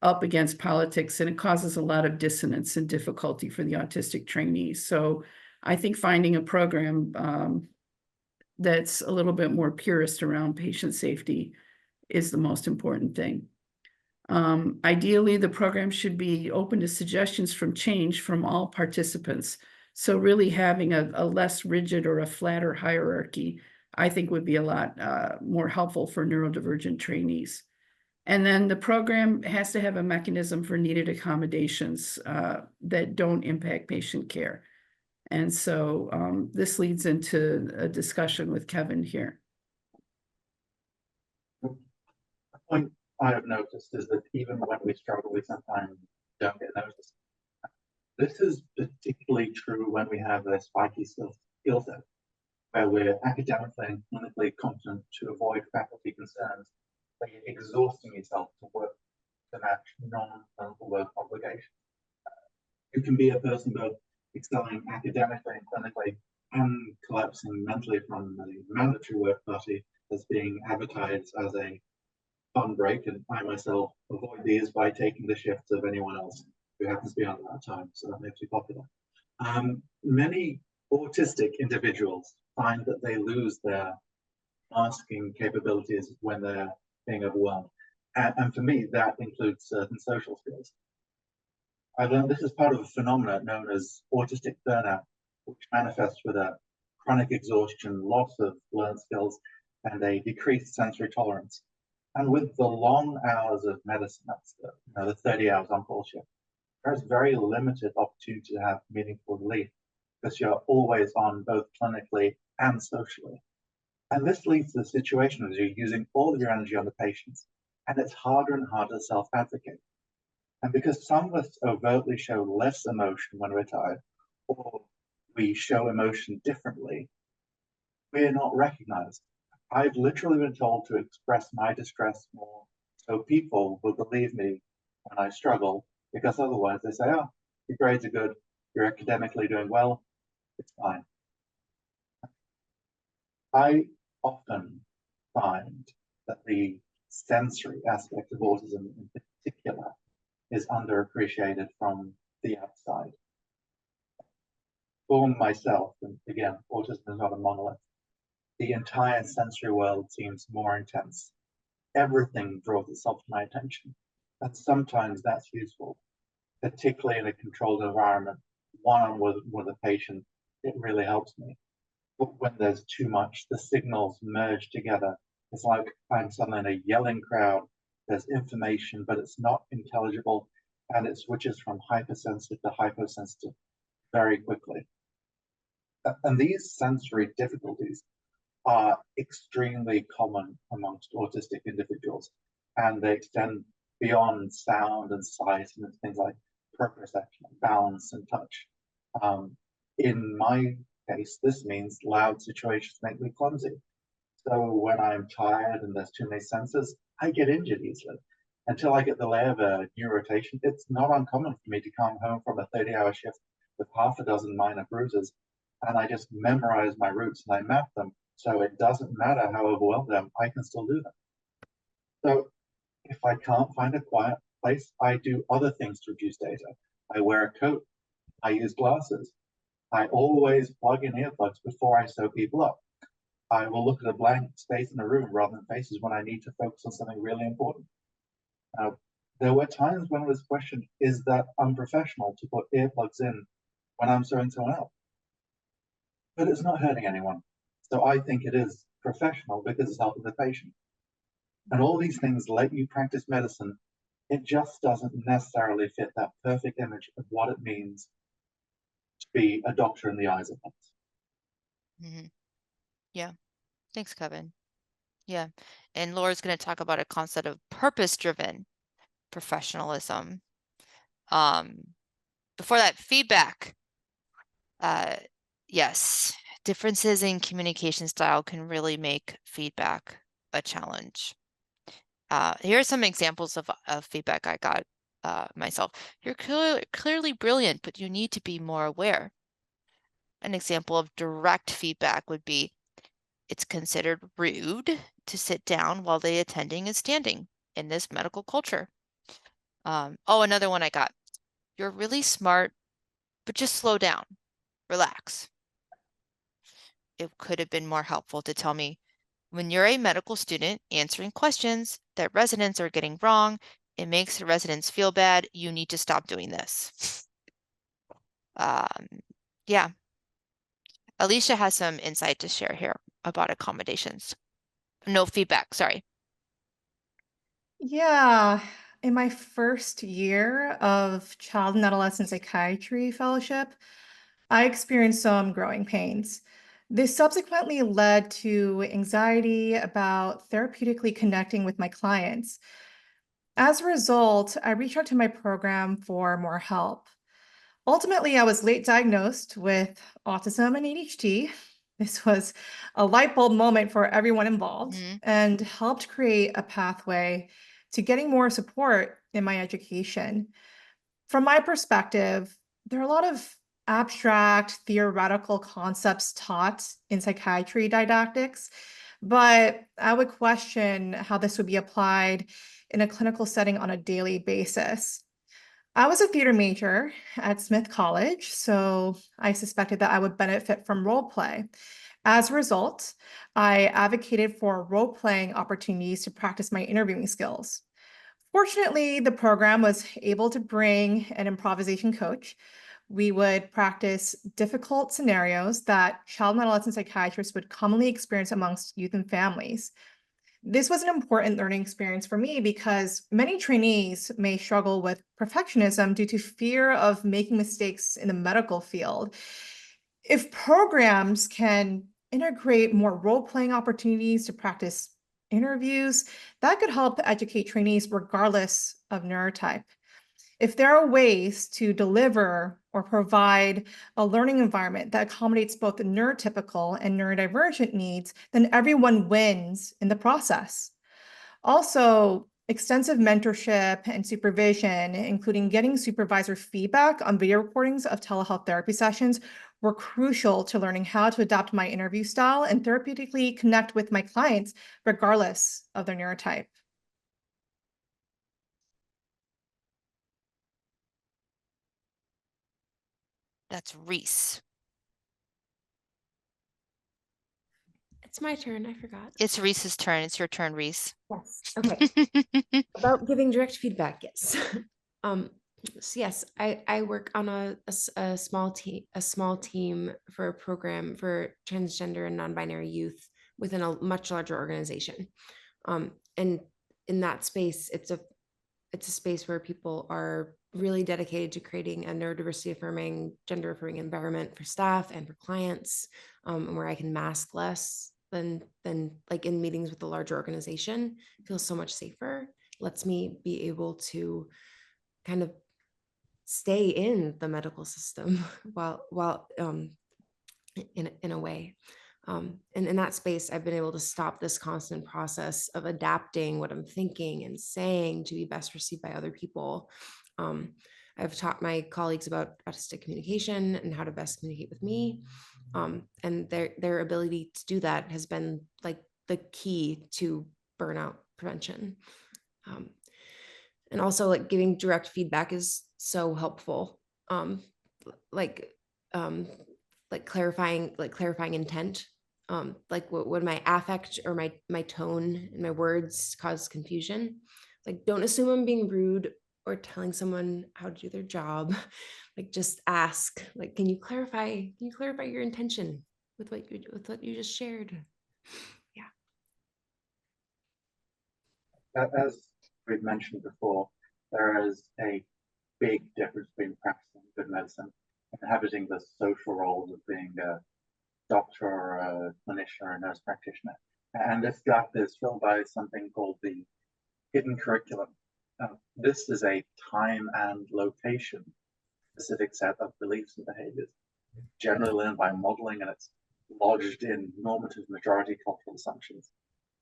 up against politics, and it causes a lot of dissonance and difficulty for the autistic trainees. So I think finding a program that's a little bit more purist around patient safety is the most important thing. Ideally, the program should be open to suggestions from change from all participants. So really having a less rigid or a flatter hierarchy, I think, would be a lot more helpful for neurodivergent trainees. And then the program has to have a mechanism for needed accommodations that don't impact patient care. And so this leads into a discussion with Kevin here. The point I have noticed is that even when we struggle, we sometimes don't get noticed. This is particularly true when we have a spiky skill set, where we're academically and clinically competent to avoid faculty concerns, where you're exhausting yourself to work to match non-clinical work obligations. You can be a person both excelling academically and clinically and collapsing mentally from the mandatory work party that's being advertised as a fun break, and I myself avoid these by taking the shifts of anyone else who happens to be on that time, so that makes me popular. Many autistic individuals find that they lose their masking capabilities when they're being overwhelmed, and for me that includes certain social skills. I learned this is part of a phenomenon known as autistic burnout, which manifests with a chronic exhaustion, loss of learned skills, and a decreased sensory tolerance. And with the long hours of medicine, that's the 30 hours on call shift, there's very limited opportunity to have meaningful relief because you're always on both clinically and socially. And this leads to the situation where you're using all of your energy on the patients, and it's harder and harder to self-advocate. And because some of us overtly show less emotion when we're tired, or we show emotion differently, we're not recognized. I've literally been told to express my distress more so people will believe me when I struggle, because otherwise they say, oh, your grades are good, you're academically doing well, it's fine. I often find that the sensory aspect of autism in particular is underappreciated from the outside. For myself, and again, autism is not a monolith, the entire sensory world seems more intense. Everything draws itself to my attention. And sometimes that's useful, particularly in a controlled environment, one-on-one with a patient, it really helps me. But when there's too much, the signals merge together. It's like I'm suddenly in a yelling crowd. There's information, but it's not intelligible, and it switches from hypersensitive to hyposensitive very quickly. And these sensory difficulties are extremely common amongst autistic individuals, and they extend beyond sound and sight and things like proprioception, balance, and touch. In my case, this means loud situations make me clumsy. So when I'm tired and there's too many senses, I get injured easily. Until I get the lay of a new rotation, it's not uncommon for me to come home from a 30-hour shift with half a dozen minor bruises, and I just memorize my routes and I map them. So it doesn't matter how overwhelmed I am, I can still do them. So if I can't find a quiet place, I do other things to reduce data. I wear a coat, I use glasses. I always plug in earplugs before I sew people up. I will look at a blank space in a room rather than faces when I need to focus on something really important. There were times when it was questioned, is that unprofessional to put earplugs in when I'm sewing someone else? But it's not hurting anyone. So I think it is professional because it's helping the patient. And all these things let you practice medicine. It just doesn't necessarily fit that perfect image of what it means to be a doctor in the eyes of others. Mm-hmm. Yeah. Thanks, Kevin. Yeah. And Laura's going to talk about a concept of purpose-driven professionalism. Before that, feedback. Yes, differences in communication style can really make feedback a challenge. Here are some examples of feedback I got myself. You're clearly brilliant, but you need to be more aware. An example of direct feedback would be, it's considered rude to sit down while the attending is standing in this medical culture. Oh, another one I got. You're really smart, but just slow down, relax. It could have been more helpful to tell me, when you're a medical student answering questions that residents are getting wrong, it makes the residents feel bad. You need to stop doing this. Yeah. Alicia has some insight to share here about accommodations. No feedback, sorry. Yeah, in my first year of child and adolescent psychiatry fellowship, I experienced some growing pains. This subsequently led to anxiety about therapeutically connecting with my clients. As a result, I reached out to my program for more help. Ultimately, I was late diagnosed with autism and ADHD. This was a light bulb moment for everyone involved and helped create a pathway to getting more support in my education. From my perspective, there are a lot of abstract theoretical concepts taught in psychiatry didactics, but I would question how this would be applied in a clinical setting on a daily basis. I was a theater major at Smith College, so I suspected that I would benefit from role play. As a result, I advocated for role-playing opportunities to practice my interviewing skills. Fortunately, the program was able to bring an improvisation coach. We would practice difficult scenarios that child and adolescent psychiatrists would commonly experience amongst youth and families. This was an important learning experience for me because many trainees may struggle with perfectionism due to fear of making mistakes in the medical field. If programs can integrate more role-playing opportunities to practice interviews, that could help educate trainees regardless of neurotype. If there are ways to deliver or provide a learning environment that accommodates both the neurotypical and neurodivergent needs, then everyone wins in the process. Also, extensive mentorship and supervision, including getting supervisor feedback on video recordings of telehealth therapy sessions, were crucial to learning how to adapt my interview style and therapeutically connect with my clients, regardless of their neurotype. That's Reese. It's my turn. I forgot. It's Reese's turn. It's your turn, Reese. Yes. Okay. About giving direct feedback, yes. So yes, I work on a small team for a program for transgender and non-binary youth within a much larger organization. And in that space, it's a space where people are really dedicated to creating a neurodiversity affirming, gender affirming environment for staff and for clients, and where I can mask less than like in meetings with the larger organization. Feels so much safer. Lets me be able to kind of stay in the medical system while in a way. And in that space, I've been able to stop this constant process of adapting what I'm thinking and saying to be best received by other people. I've taught my colleagues about autistic communication and how to best communicate with me. And their ability to do that has been like the key to burnout prevention. And also like giving direct feedback is so helpful. Like clarifying intent. Like would my affect or my tone and my words cause confusion? Like don't assume I'm being rude or telling someone how to do their job. Like just ask, like, can you clarify your intention with what you just shared? Yeah. As we've mentioned before, there is a big difference between practicing good medicine and inhabiting the social roles of being a doctor or a clinician or a nurse practitioner. And this gap is filled by something called the hidden curriculum. This is a time and location specific set of beliefs and behaviors, generally learned by modeling, and it's lodged in normative majority cultural assumptions.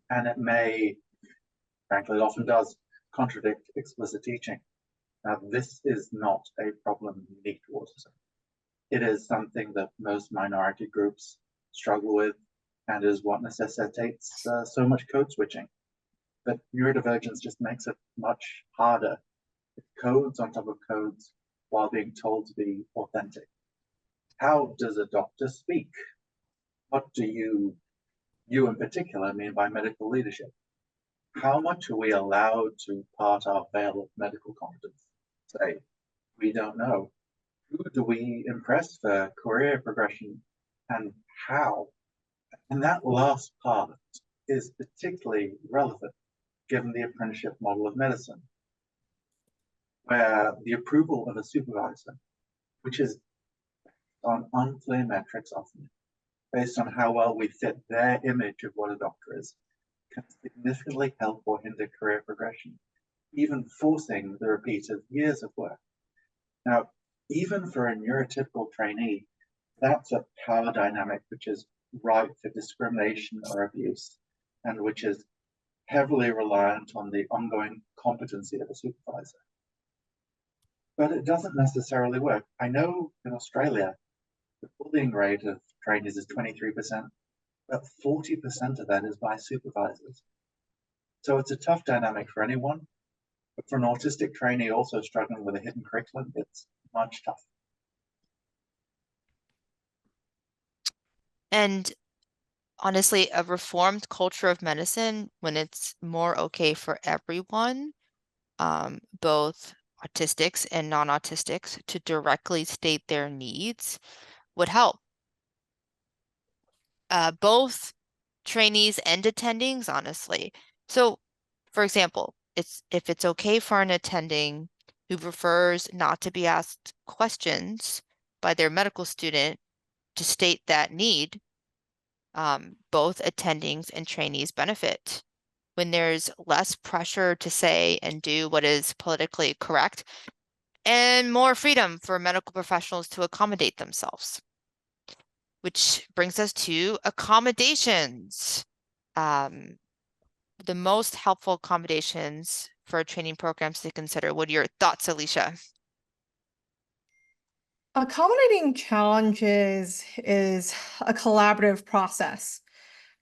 And it may, frankly, it often does contradict explicit teaching. Now, this is not a problem unique to autism. It is something that most minority groups struggle with and is what necessitates so much code switching. But neurodivergence just makes it much harder. It's codes on top of codes while being told to be authentic. How does a doctor speak? What do you in particular mean by medical leadership? How much are we allowed to part our veil of medical competence? Say, we don't know. Who do we impress for career progression and how? And that last part is particularly relevant given the apprenticeship model of medicine, where the approval of a supervisor, which is on unclear metrics often, based on how well we fit their image of what a doctor is, can significantly help or hinder career progression, even forcing the repeat of years of work. Now, even for a neurotypical trainee, that's a power dynamic which is ripe for discrimination or abuse, and which is heavily reliant on the ongoing competency of a supervisor. But it doesn't necessarily work. I know in Australia, the bullying rate of trainees is 23%, but 40% of that is by supervisors. So it's a tough dynamic for anyone, but for an autistic trainee also struggling with a hidden curriculum, it's much tougher. And honestly, a reformed culture of medicine, when it's more okay for everyone, both autistics and non-autistics to directly state their needs would help. Both trainees and attendings, honestly. So, for example, if it's okay for an attending who prefers not to be asked questions by their medical student to state that need, both attendings and trainees benefit. When there's less pressure to say and do what is politically correct, and more freedom for medical professionals to accommodate themselves. Which brings us to accommodations. The most helpful accommodations for training programs to consider. What are your thoughts, Alicia? Accommodating challenges is a collaborative process.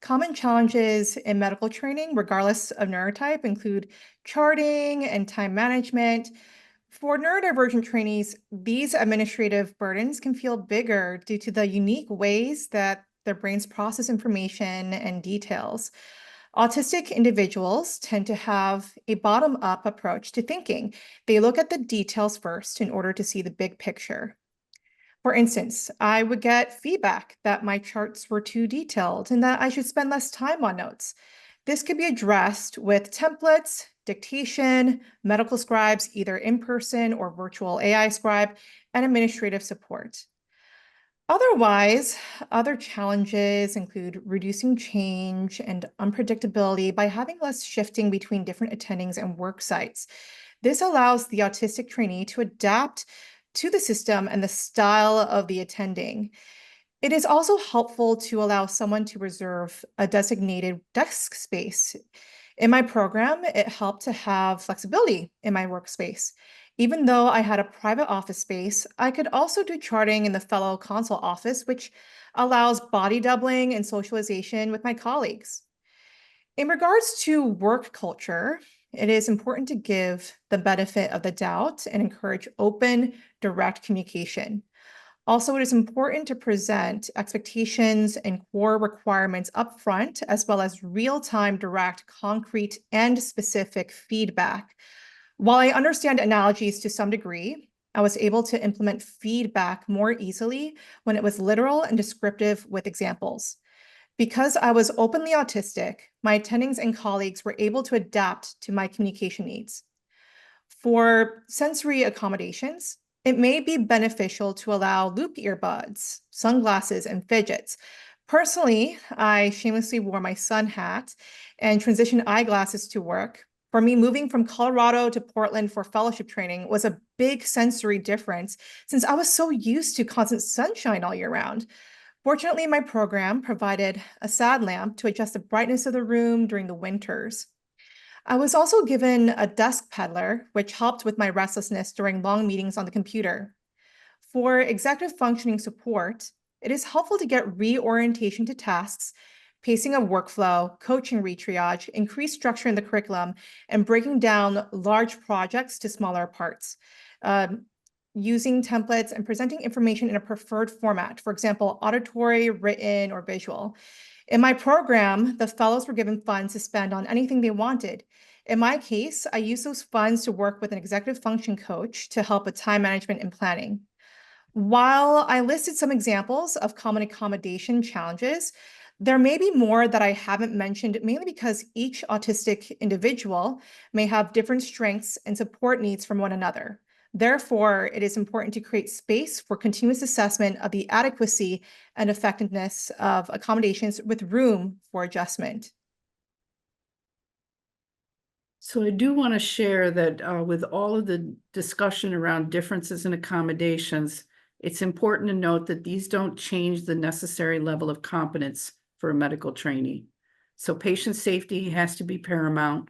Common challenges in medical training, regardless of neurotype, include charting and time management. For neurodivergent trainees, these administrative burdens can feel bigger due to the unique ways that their brains process information and details. Autistic individuals tend to have a bottom-up approach to thinking. They look at the details first in order to see the big picture. For instance, I would get feedback that my charts were too detailed and that I should spend less time on notes. This could be addressed with templates, dictation, medical scribes, either in person or virtual AI scribe, and administrative support. Otherwise, other challenges include reducing change and unpredictability by having less shifting between different attendings and work sites. This allows the autistic trainee to adapt to the system and the style of the attending. It is also helpful to allow someone to reserve a designated desk space. In my program, it helped to have flexibility in my workspace. Even though I had a private office space, I could also do charting in the fellow console office, which allows body doubling and socialization with my colleagues. In regards to work culture, it is important to give the benefit of the doubt and encourage open, direct communication. Also, it is important to present expectations and core requirements upfront, as well as real-time, direct, concrete, and specific feedback. While I understand analogies to some degree, I was able to implement feedback more easily when it was literal and descriptive with examples. Because I was openly autistic, my attendings and colleagues were able to adapt to my communication needs. For sensory accommodations, it may be beneficial to allow loop earbuds, sunglasses, and fidgets. Personally, I shamelessly wore my sun hat and transitioned eyeglasses to work. For me, moving from Colorado to Portland for fellowship training was a big sensory difference since I was so used to constant sunshine all year round. Fortunately, my program provided a SAD lamp to adjust the brightness of the room during the winters. I was also given a desk peddler, which helped with my restlessness during long meetings on the computer. For executive functioning support, it is helpful to get reorientation to tasks, pacing of workflow, coaching retriage, increased structure in the curriculum, and breaking down large projects to smaller parts. Using templates and presenting information in a preferred format, for example, auditory, written, or visual. In my program, the fellows were given funds to spend on anything they wanted. In my case, I used those funds to work with an executive function coach to help with time management and planning. While I listed some examples of common accommodation challenges, there may be more that I haven't mentioned, mainly because each autistic individual may have different strengths and support needs from one another. Therefore, it is important to create space for continuous assessment of the adequacy and effectiveness of accommodations with room for adjustment. So I do want to share that with all of the discussion around differences in accommodations, it's important to note that these don't change the necessary level of competence for a medical trainee. So patient safety has to be paramount,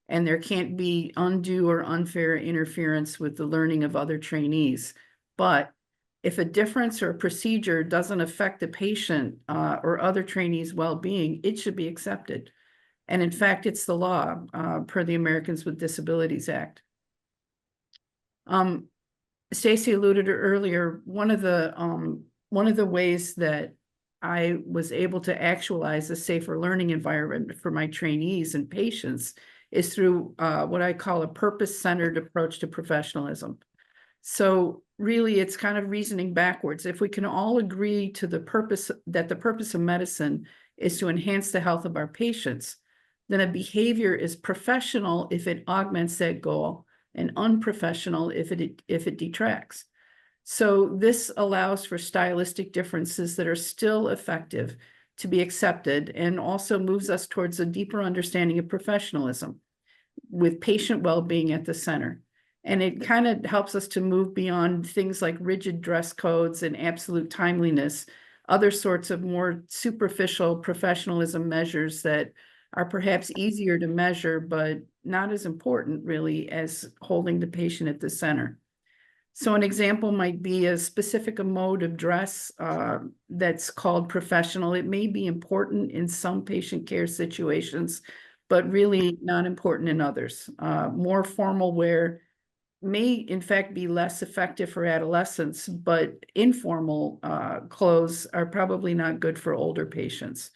and there can't be undue or unfair interference with the learning of other trainees. But if a difference or a procedure doesn't affect the patient or other trainees' well-being, it should be accepted. And in fact, it's the law per the Americans with Disabilities Act. Stacy alluded to earlier, one of the ways that I was able to actualize a safer learning environment for my trainees and patients is through what I call a purpose-centered approach to professionalism. So really, it's kind of reasoning backwards. If we can all agree to the purpose of medicine is to enhance the health of our patients, then a behavior is professional if it augments that goal and unprofessional if it detracts. So this allows for stylistic differences that are still effective to be accepted, and also moves us towards a deeper understanding of professionalism with patient well-being at the center. And it kind of helps us to move beyond things like rigid dress codes and absolute timeliness, other sorts of more superficial professionalism measures that are perhaps easier to measure, but not as important really as holding the patient at the center. So an example might be a specific mode of dress that's called professional. It may be important in some patient care situations, but really not important in others. More formal wear may in fact be less effective for adolescents, but informal clothes are probably not good for older patients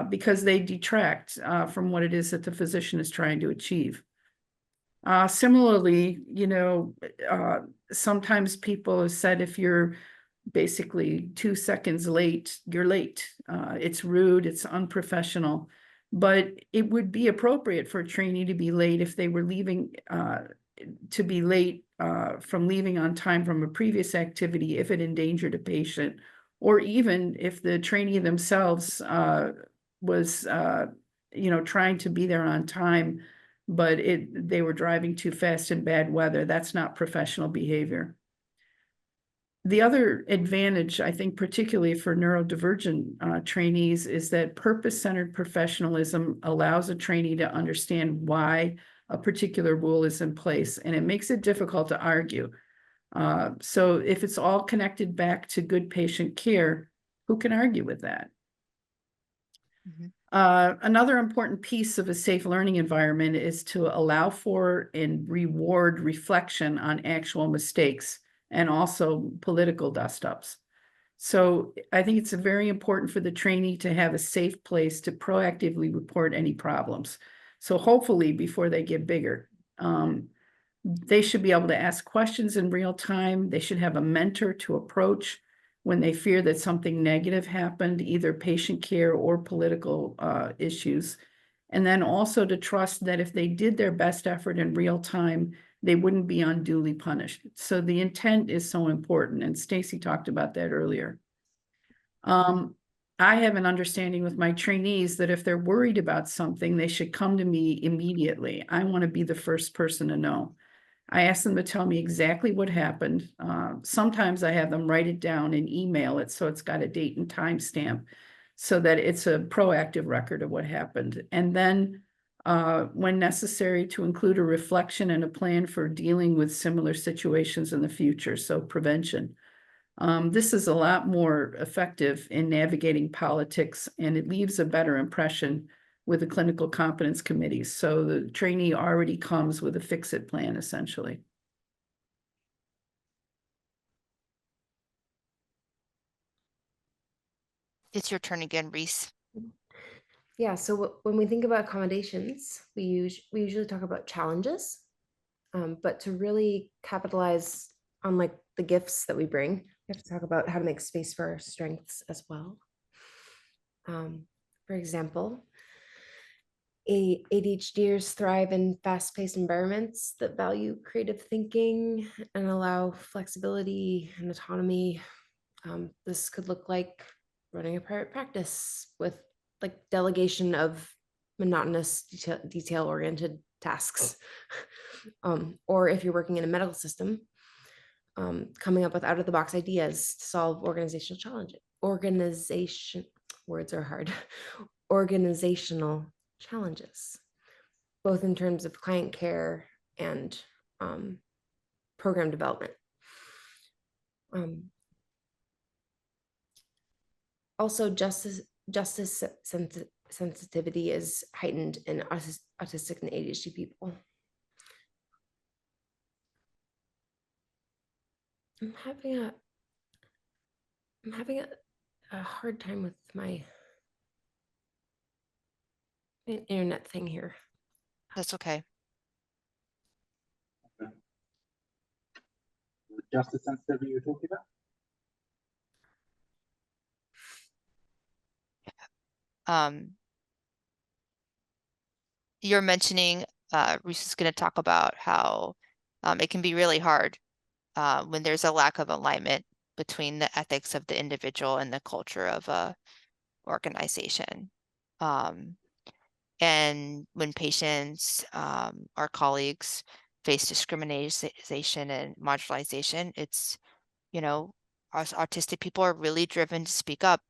because they detract from what it is that the physician is trying to achieve. Similarly, sometimes people have said if you're basically 2 seconds late, you're late. It's rude, it's unprofessional, but it would be appropriate for a trainee to be late if they were leaving, to be late from leaving on time from a previous activity if it endangered a patient, or even if the trainee themselves was, trying to be there on time, but they were driving too fast in bad weather. That's not professional behavior. The other advantage, I think, particularly for neurodivergent trainees, is that purpose-centered professionalism allows a trainee to understand why a particular rule is in place, and it makes it difficult to argue. So if it's all connected back to good patient care, who can argue with that? Another important piece of a safe learning environment is to allow for and reward reflection on actual mistakes and also political dust-ups. So I think it's very important for the trainee to have a safe place to proactively report any problems. So hopefully before they get bigger, they should be able to ask questions in real time. They should have a mentor to approach when they fear that something negative happened, either patient care or political issues. And then also to trust that if they did their best effort in real time, they wouldn't be unduly punished. So the intent is so important, and Stacy talked about that earlier. I have an understanding with my trainees that if they're worried about something, they should come to me immediately. I want to be the first person to know. I ask them to tell me exactly what happened. Sometimes I have them write it down and email it so it's got a date and time stamp so that it's a proactive record of what happened. And then when necessary, to include a reflection and a plan for dealing with similar situations in the future, so prevention. This is a lot more effective in navigating politics, and it leaves a better impression with the clinical competence committees. So the trainee already comes with a fix-it plan, essentially. It's your turn again, Reese. Yeah, so when we think about accommodations, we usually talk about challenges, but to really capitalize on like the gifts that we bring, we have to talk about how to make space for our strengths as well. For example, ADHDers thrive in fast-paced environments that value creative thinking and allow flexibility and autonomy. This could look like running a private practice with like delegation of monotonous detail-oriented tasks. Or if you're working in a medical system, coming up with out-of-the-box ideas to solve organizational challenges. Words are hard. Organizational challenges, both in terms of client care and program development. Also, justice sensitivity is heightened in autistic and ADHD people. I'm having a hard time with my internet thing here. That's okay. Justice sensitivity you're talking about? You're mentioning, Reese is going to talk about how it can be really hard when there's a lack of alignment between the ethics of the individual and the culture of a organization. And when patients or colleagues face discrimination and marginalization, it's, you know, us autistic people are really driven to speak up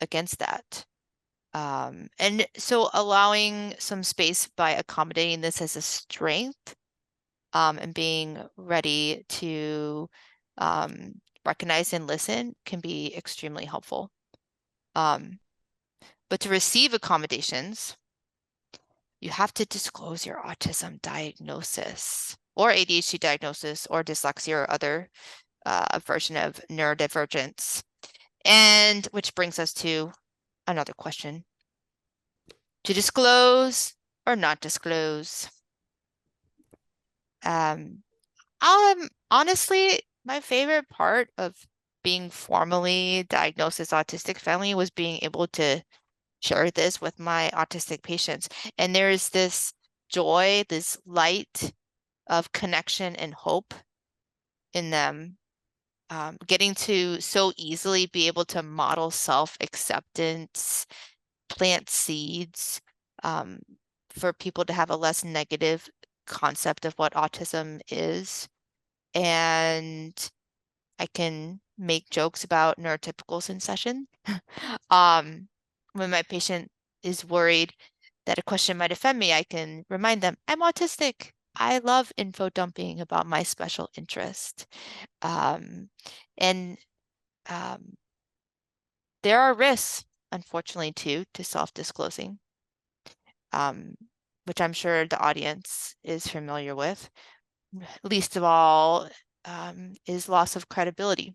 against that. And so allowing some space by accommodating this as a strength and being ready to recognize and listen can be extremely helpful. But to receive accommodations, you have to disclose your autism diagnosis or ADHD diagnosis or dyslexia or other version of neurodivergence. And which brings us to another question. To disclose or not disclose? Honestly, my favorite part of being formally diagnosed as autistic family was being able to share this with my autistic patients. And there's this joy, this light of connection and hope in them. Getting to so easily be able to model self-acceptance, plant seeds for people to have a less negative concept of what autism is. And I can make jokes about neurotypicals in session. When my patient is worried that a question might offend me, I can remind them, I'm autistic. I love info dumping about my special interest. And there are risks, unfortunately, too, to self-disclosing, which I'm sure the audience is familiar with. Least of all is loss of credibility.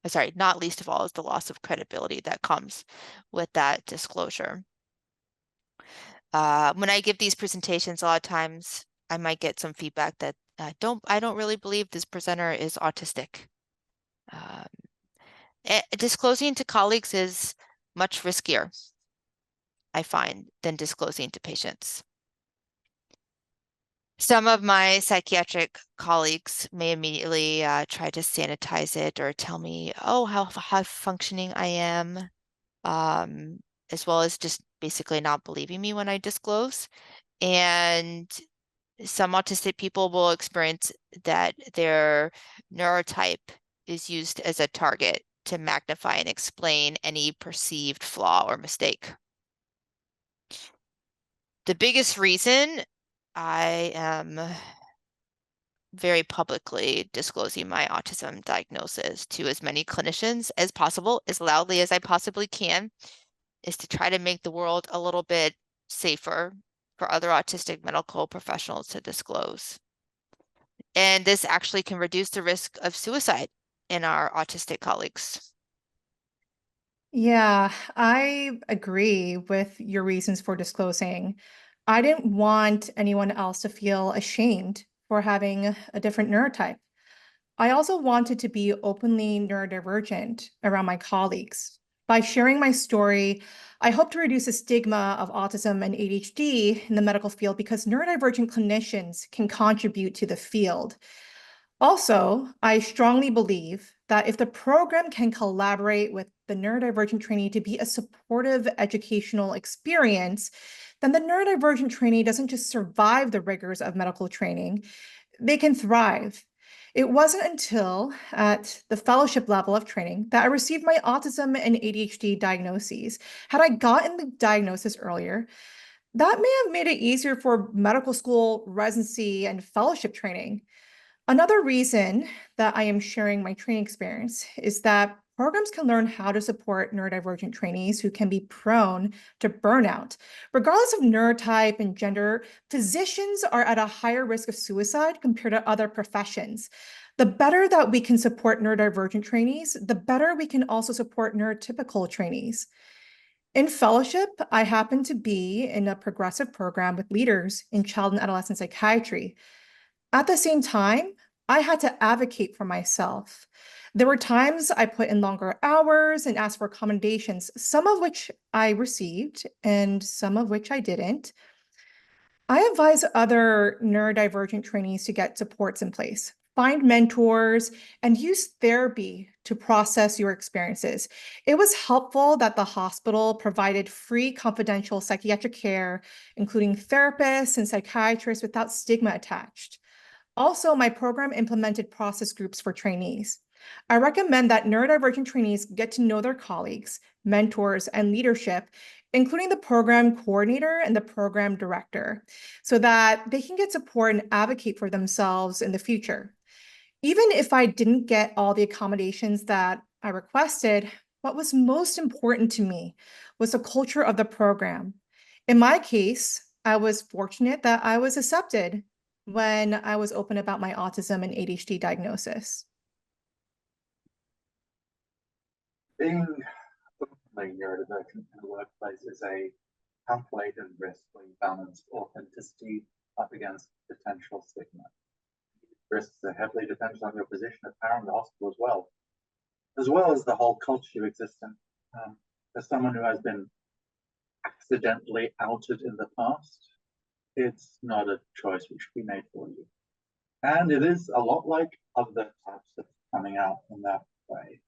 Sorry, not least of all is the loss of credibility that comes with that disclosure. When I give these presentations, a lot of times I might get some feedback that I don't really believe this presenter is autistic. Disclosing to colleagues is much riskier, I find, than disclosing to patients. Some of my psychiatric colleagues may immediately try to sanitize it or tell me, oh, how functioning I am, as well as just basically not believing me when I disclose. And some autistic people will experience that their neurotype is used as a target to magnify and explain any perceived flaw or mistake. The biggest reason I am very publicly disclosing my autism diagnosis to as many clinicians as possible, as loudly as I possibly can, is to try to make the world a little bit safer for other autistic medical professionals to disclose. And this actually can reduce the risk of suicide in our autistic colleagues. Yeah, I agree with your reasons for disclosing. I didn't want anyone else to feel ashamed for having a different neurotype. I also wanted to be openly neurodivergent around my colleagues. By sharing my story, I hope to reduce the stigma of autism and ADHD in the medical field because neurodivergent clinicians can contribute to the field. Also, I strongly believe that if the program can collaborate with the neurodivergent trainee to be a supportive educational experience, then the neurodivergent trainee doesn't just survive the rigors of medical training, they can thrive. It wasn't until at the fellowship level of training that I received my autism and ADHD diagnoses. Had I gotten the diagnosis earlier, that may have made it easier for medical school residency and fellowship training. Another reason that I am sharing my training experience is that programs can learn how to support neurodivergent trainees who can be prone to burnout. Regardless of neurotype and gender, physicians are at a higher risk of suicide compared to other professions. The better that we can support neurodivergent trainees, the better we can also support neurotypical trainees. In fellowship, I happened to be in a progressive program with leaders in child and adolescent psychiatry. At the same time, I had to advocate for myself. There were times I put in longer hours and asked for accommodations, some of which I received and some of which I didn't. I advise other neurodivergent trainees to get supports in place, find mentors, and use therapy to process your experiences. It was helpful that the hospital provided free confidential psychiatric care, including therapists and psychiatrists without stigma attached. Also, my program implemented process groups for trainees. I recommend that neurodivergent trainees get to know their colleagues, mentors, and leadership, including the program coordinator and the program director, so that they can get support and advocate for themselves in the future. Even if I didn't get all the accommodations that I requested, what was most important to me was the culture of the program. In my case, I was fortunate that I was accepted when I was open about my autism and ADHD diagnosis. Being openly neurodivergent in the workplace is a calculated risk where you balance authenticity up against potential stigma. Risks are heavily dependent on your position as parent in the hospital as well as the whole culture you exist in. As someone who has been accidentally outed in the past, it's not a choice which should be made for you. And it is a lot like other types of coming out in that way.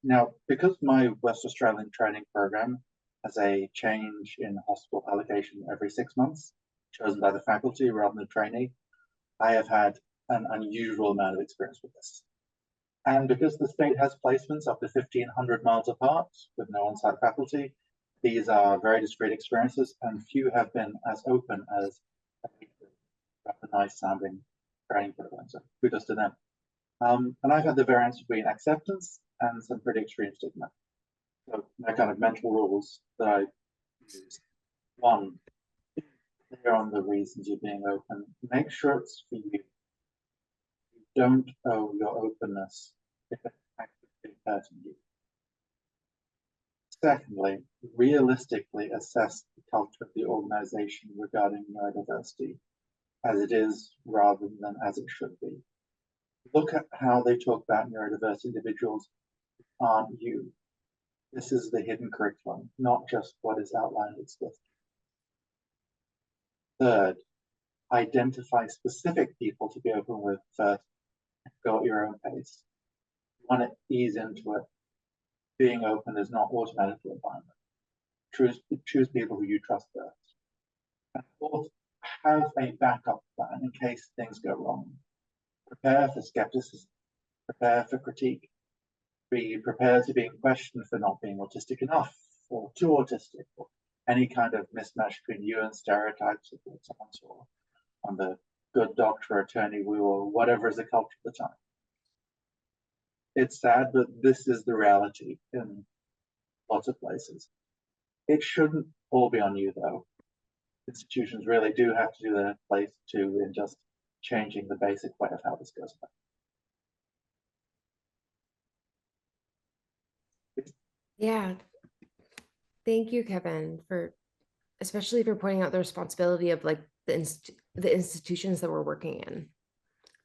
Now, because my West Australian training program has a change in hospital allocation every 6 months, chosen by the faculty rather than the trainee, I have had an unusual amount of experience with this. And because the state has placements up to 1,500 miles apart with no on-site faculty, these are very discrete experiences, and few have been as open as a nice sounding training program. So kudos to them. And I've had the variance between acceptance and some pretty extreme stigma. So my kind of mental rules that I use. One, be clear on the reasons you're being open. Make sure it's for you. You don't owe your openness if it's actively hurting you. Secondly, realistically assess the culture of the organization regarding neurodiversity as it is rather than as it should be. Look at how they talk about neurodiverse individuals who aren't you. This is the hidden curriculum, not just what is outlined explicitly. Third, identify specific people to be open with first and go at your own pace. You want to ease into it. Being open is not automatically a binary. Choose people who you trust first. And fourth, have a backup plan in case things go wrong. Prepare for skepticism. Prepare for critique. Be prepared to be questioned for not being autistic enough or too autistic or any kind of mismatch between you and stereotypes of what someone saw on the good doctor, attorney, woo, or whatever is the culture at the time. It's sad, but this is the reality in lots of places. It shouldn't all be on you, though. Institutions really do have to do their place too in just changing the basic way of how this goes about. Yeah. Thank you, Kevin, especially for pointing out the responsibility of like the institutions that we're working in.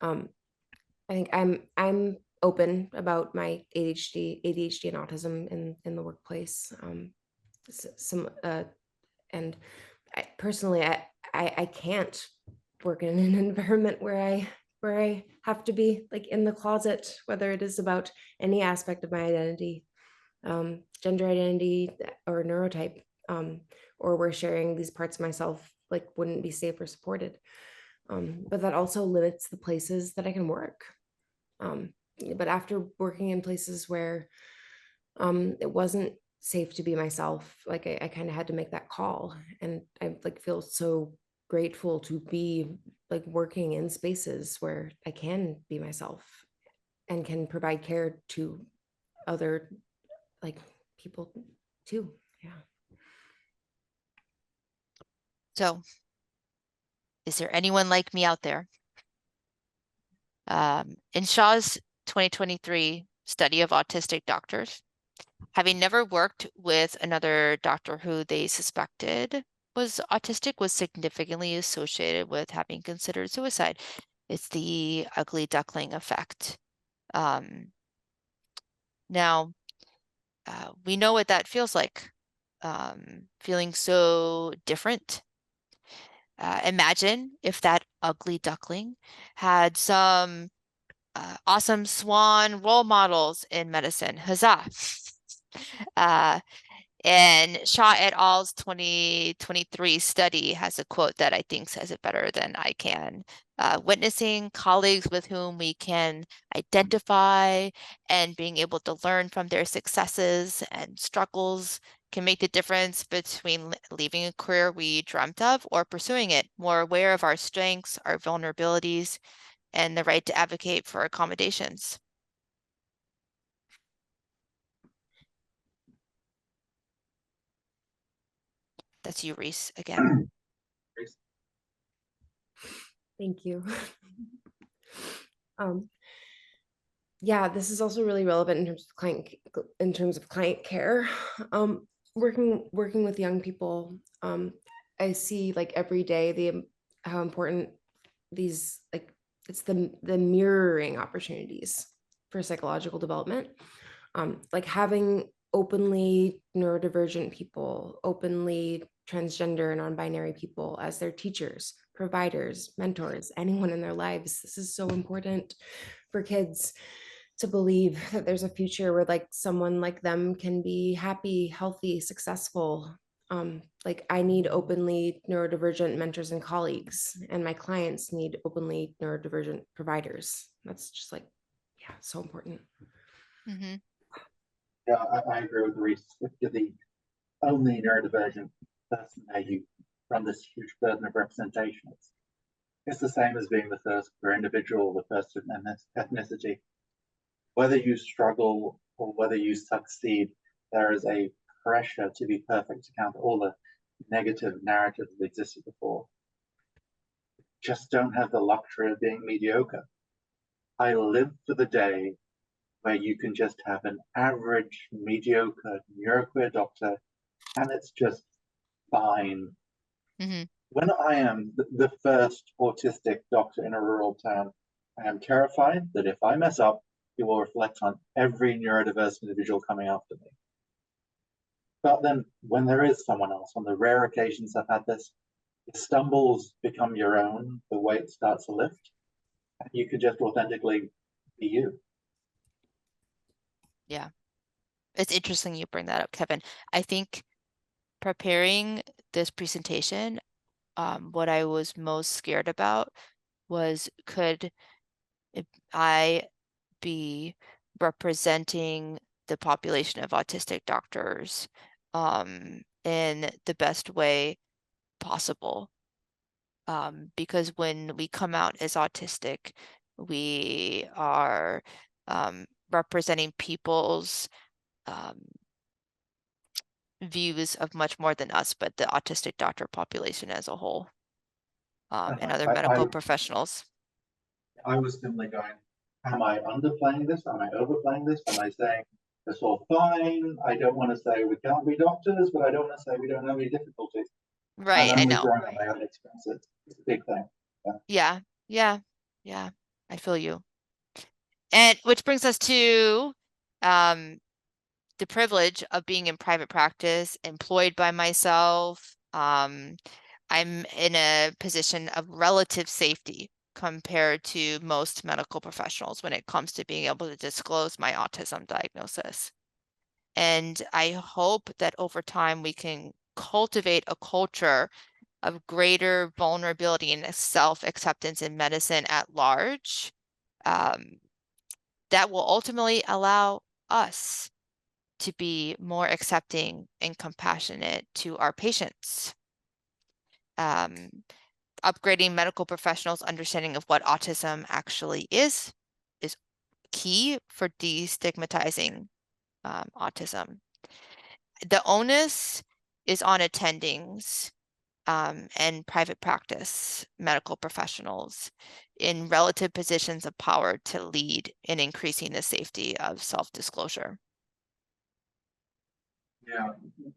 I think I'm open about my ADHD and autism in the workplace. And I personally can't work in an environment where I have to be like in the closet, whether it is about any aspect of my identity, gender identity or neurotype, or where sharing these parts of myself like wouldn't be safe or supported. But that also limits the places that I can work. But after working in places where it wasn't safe to be myself, like I kind of had to make that call, and I like feel so grateful to be like working in spaces where I can be myself and can provide care to other like people too. Yeah. So, is there anyone like me out there? In Shaw's 2023 study of autistic doctors, having never worked with another doctor who they suspected was autistic, was significantly associated with having considered suicide. It's the ugly duckling effect. Now, we know what that feels like, feeling so different. Imagine if that ugly duckling had some awesome swan role models in medicine. Huzzah! And Shaw et al.'s 2023 study has a quote that I think says it better than I can. Witnessing colleagues with whom we can identify and being able to learn from their successes and struggles can make the difference between leaving a career we dreamt of or pursuing it, more aware of our strengths, our vulnerabilities, and the right to advocate for accommodations. That's you, Reese, again. Thank you. Yeah, this is also really relevant in terms of client care. Working with young people, I see like every day how important these it's the mirroring opportunities for psychological development. Like having openly neurodivergent people, openly transgender and non-binary people as their teachers, providers, mentors, anyone in their lives. This is so important for kids to believe that there's a future where like someone like them can be happy, healthy, successful. Like I need openly neurodivergent mentors and colleagues, and my clients need openly neurodivergent providers. That's just like, yeah, so important. Mm-hmm. Yeah, I agree with Reese. If you're the only neurodivergent person there, you run this huge burden of representation. It's the same as being the first queer individual, the first ethnicity. Whether you struggle or whether you succeed, there is a pressure to be perfect to counter all the negative narratives that existed before. Just don't have the luxury of being mediocre. I live for the day where you can just have an average, mediocre neuroqueer doctor and it's just fine. Mm-hmm. When I am the first autistic doctor in a rural town, I am terrified that if I mess up, it will reflect on every neurodiverse individual coming after me. But then when there is someone else, on the rare occasions I've had this, the stumbles become your own, the weight starts to lift, and you can just authentically be you. Yeah. It's interesting you bring that up, Kevin. I think preparing this presentation, what I was most scared about was could I be representing the population of autistic doctors in the best way possible. Because when we come out as autistic, we are representing people's views of much more than us, but the autistic doctor population as a whole, and other medical professionals. I was simply going, am I underplaying this? Am I overplaying this? Am I saying it's all fine? I don't want to say we can't be doctors, but I don't want to say we don't have any difficulties. Right, I'm I only know. drawing on my own experiences. It's a big thing. Yeah, I feel you. And which brings us to the privilege of being in private practice, employed by myself. I'm in a position of relative safety compared to most medical professionals when it comes to being able to disclose my autism diagnosis. And I hope that over time we can cultivate a culture of greater vulnerability and self-acceptance in medicine at large, that will ultimately allow us to be more accepting and compassionate to our patients. Upgrading medical professionals' understanding of what autism actually is key for destigmatizing autism. The onus is on attendings and private practice medical professionals in relative positions of power to lead in increasing the safety of self-disclosure. Yeah,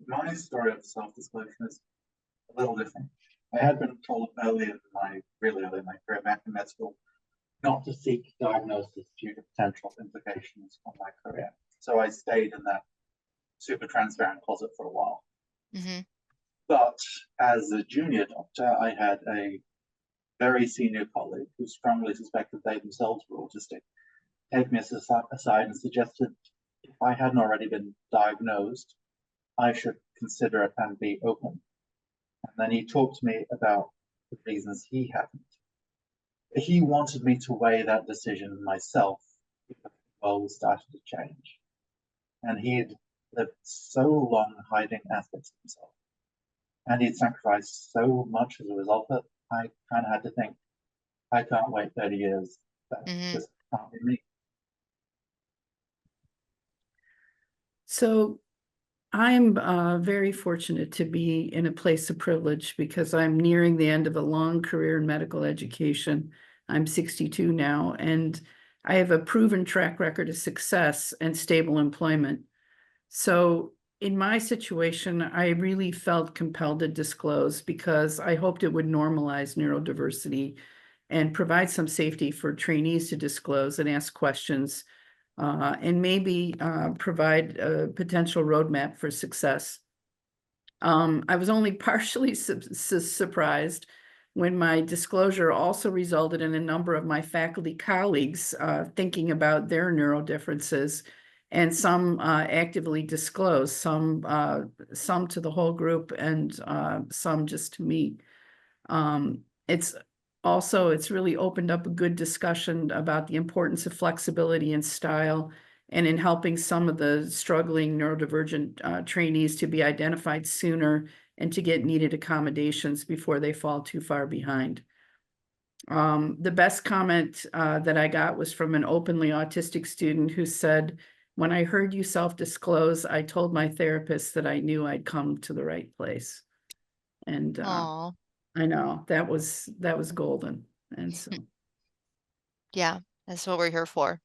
my story of self-disclosure is a little different. I had been told really early in my career back in med school not to seek diagnosis due to potential implications on my career. So I stayed in that super transparent closet for a while. Mm-hmm. But as a junior doctor, I had a very senior colleague who strongly suspected they themselves were autistic take me aside and suggested if I hadn't already been diagnosed, I should consider it and be open. And then he talked to me about the reasons he hadn't. He wanted me to weigh that decision myself because the world was starting to change. And he had lived so long hiding aspects of himself. And he'd sacrificed so much as a result that I kind of had to think, I can't wait 30 years. That just can't be me. So I'm very fortunate to be in a place of privilege because I'm nearing the end of a long career in medical education. I'm 62 now, and I have a proven track record of success and stable employment. So in my situation, I really felt compelled to disclose because I hoped it would normalize neurodiversity and provide some safety for trainees to disclose and ask questions, and maybe provide a potential roadmap for success. I was only partially surprised when my disclosure also resulted in a number of my faculty colleagues thinking about their neurodifferences, and some actively disclosed, some to the whole group and some just to me. It's really opened up a good discussion about the importance of flexibility and style, and in helping some of the struggling neurodivergent trainees to be identified sooner and to get needed accommodations before they fall too far behind. The best comment that I got was from an openly autistic student who said, "When I heard you self-disclose, I told my therapist that I knew I'd come to the right place." And I know that was golden. And so, yeah, that's what we're here for.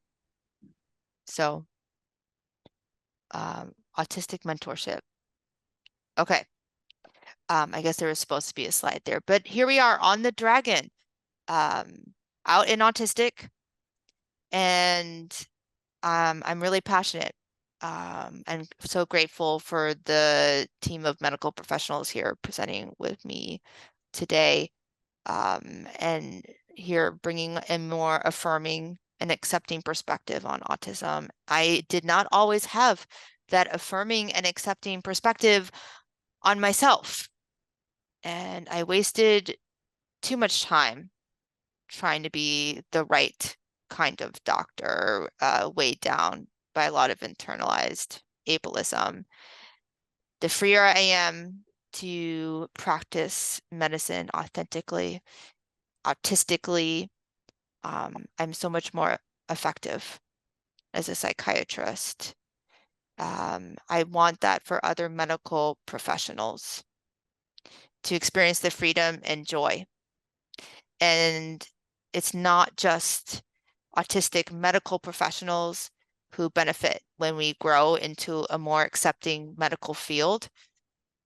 So, autistic mentorship. Okay. I guess there was supposed to be a slide there, but here we are on the dragon, out in Autistic, and I'm really passionate. I'm so grateful for the team of medical professionals here presenting with me today, and here bringing a more affirming and accepting perspective on autism. I did not always have that affirming and accepting perspective on myself, and I wasted too much time trying to be the right kind of doctor, weighed down by a lot of internalized ableism. The freer I am to practice medicine authentically, artistically, I'm so much more effective as a psychiatrist. I want that for other medical professionals to experience the freedom and joy. And it's not just autistic medical professionals who benefit when we grow into a more accepting medical field.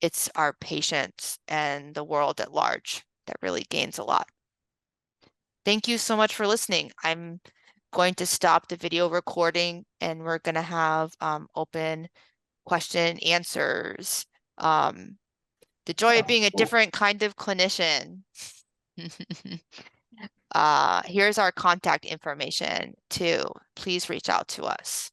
It's our patients and the world at large that really gains a lot. Thank you so much for listening. I'm going to stop the video recording and we're going to have open question answers. The joy of being a different kind of clinician. Here's our contact information too. Please reach out to us.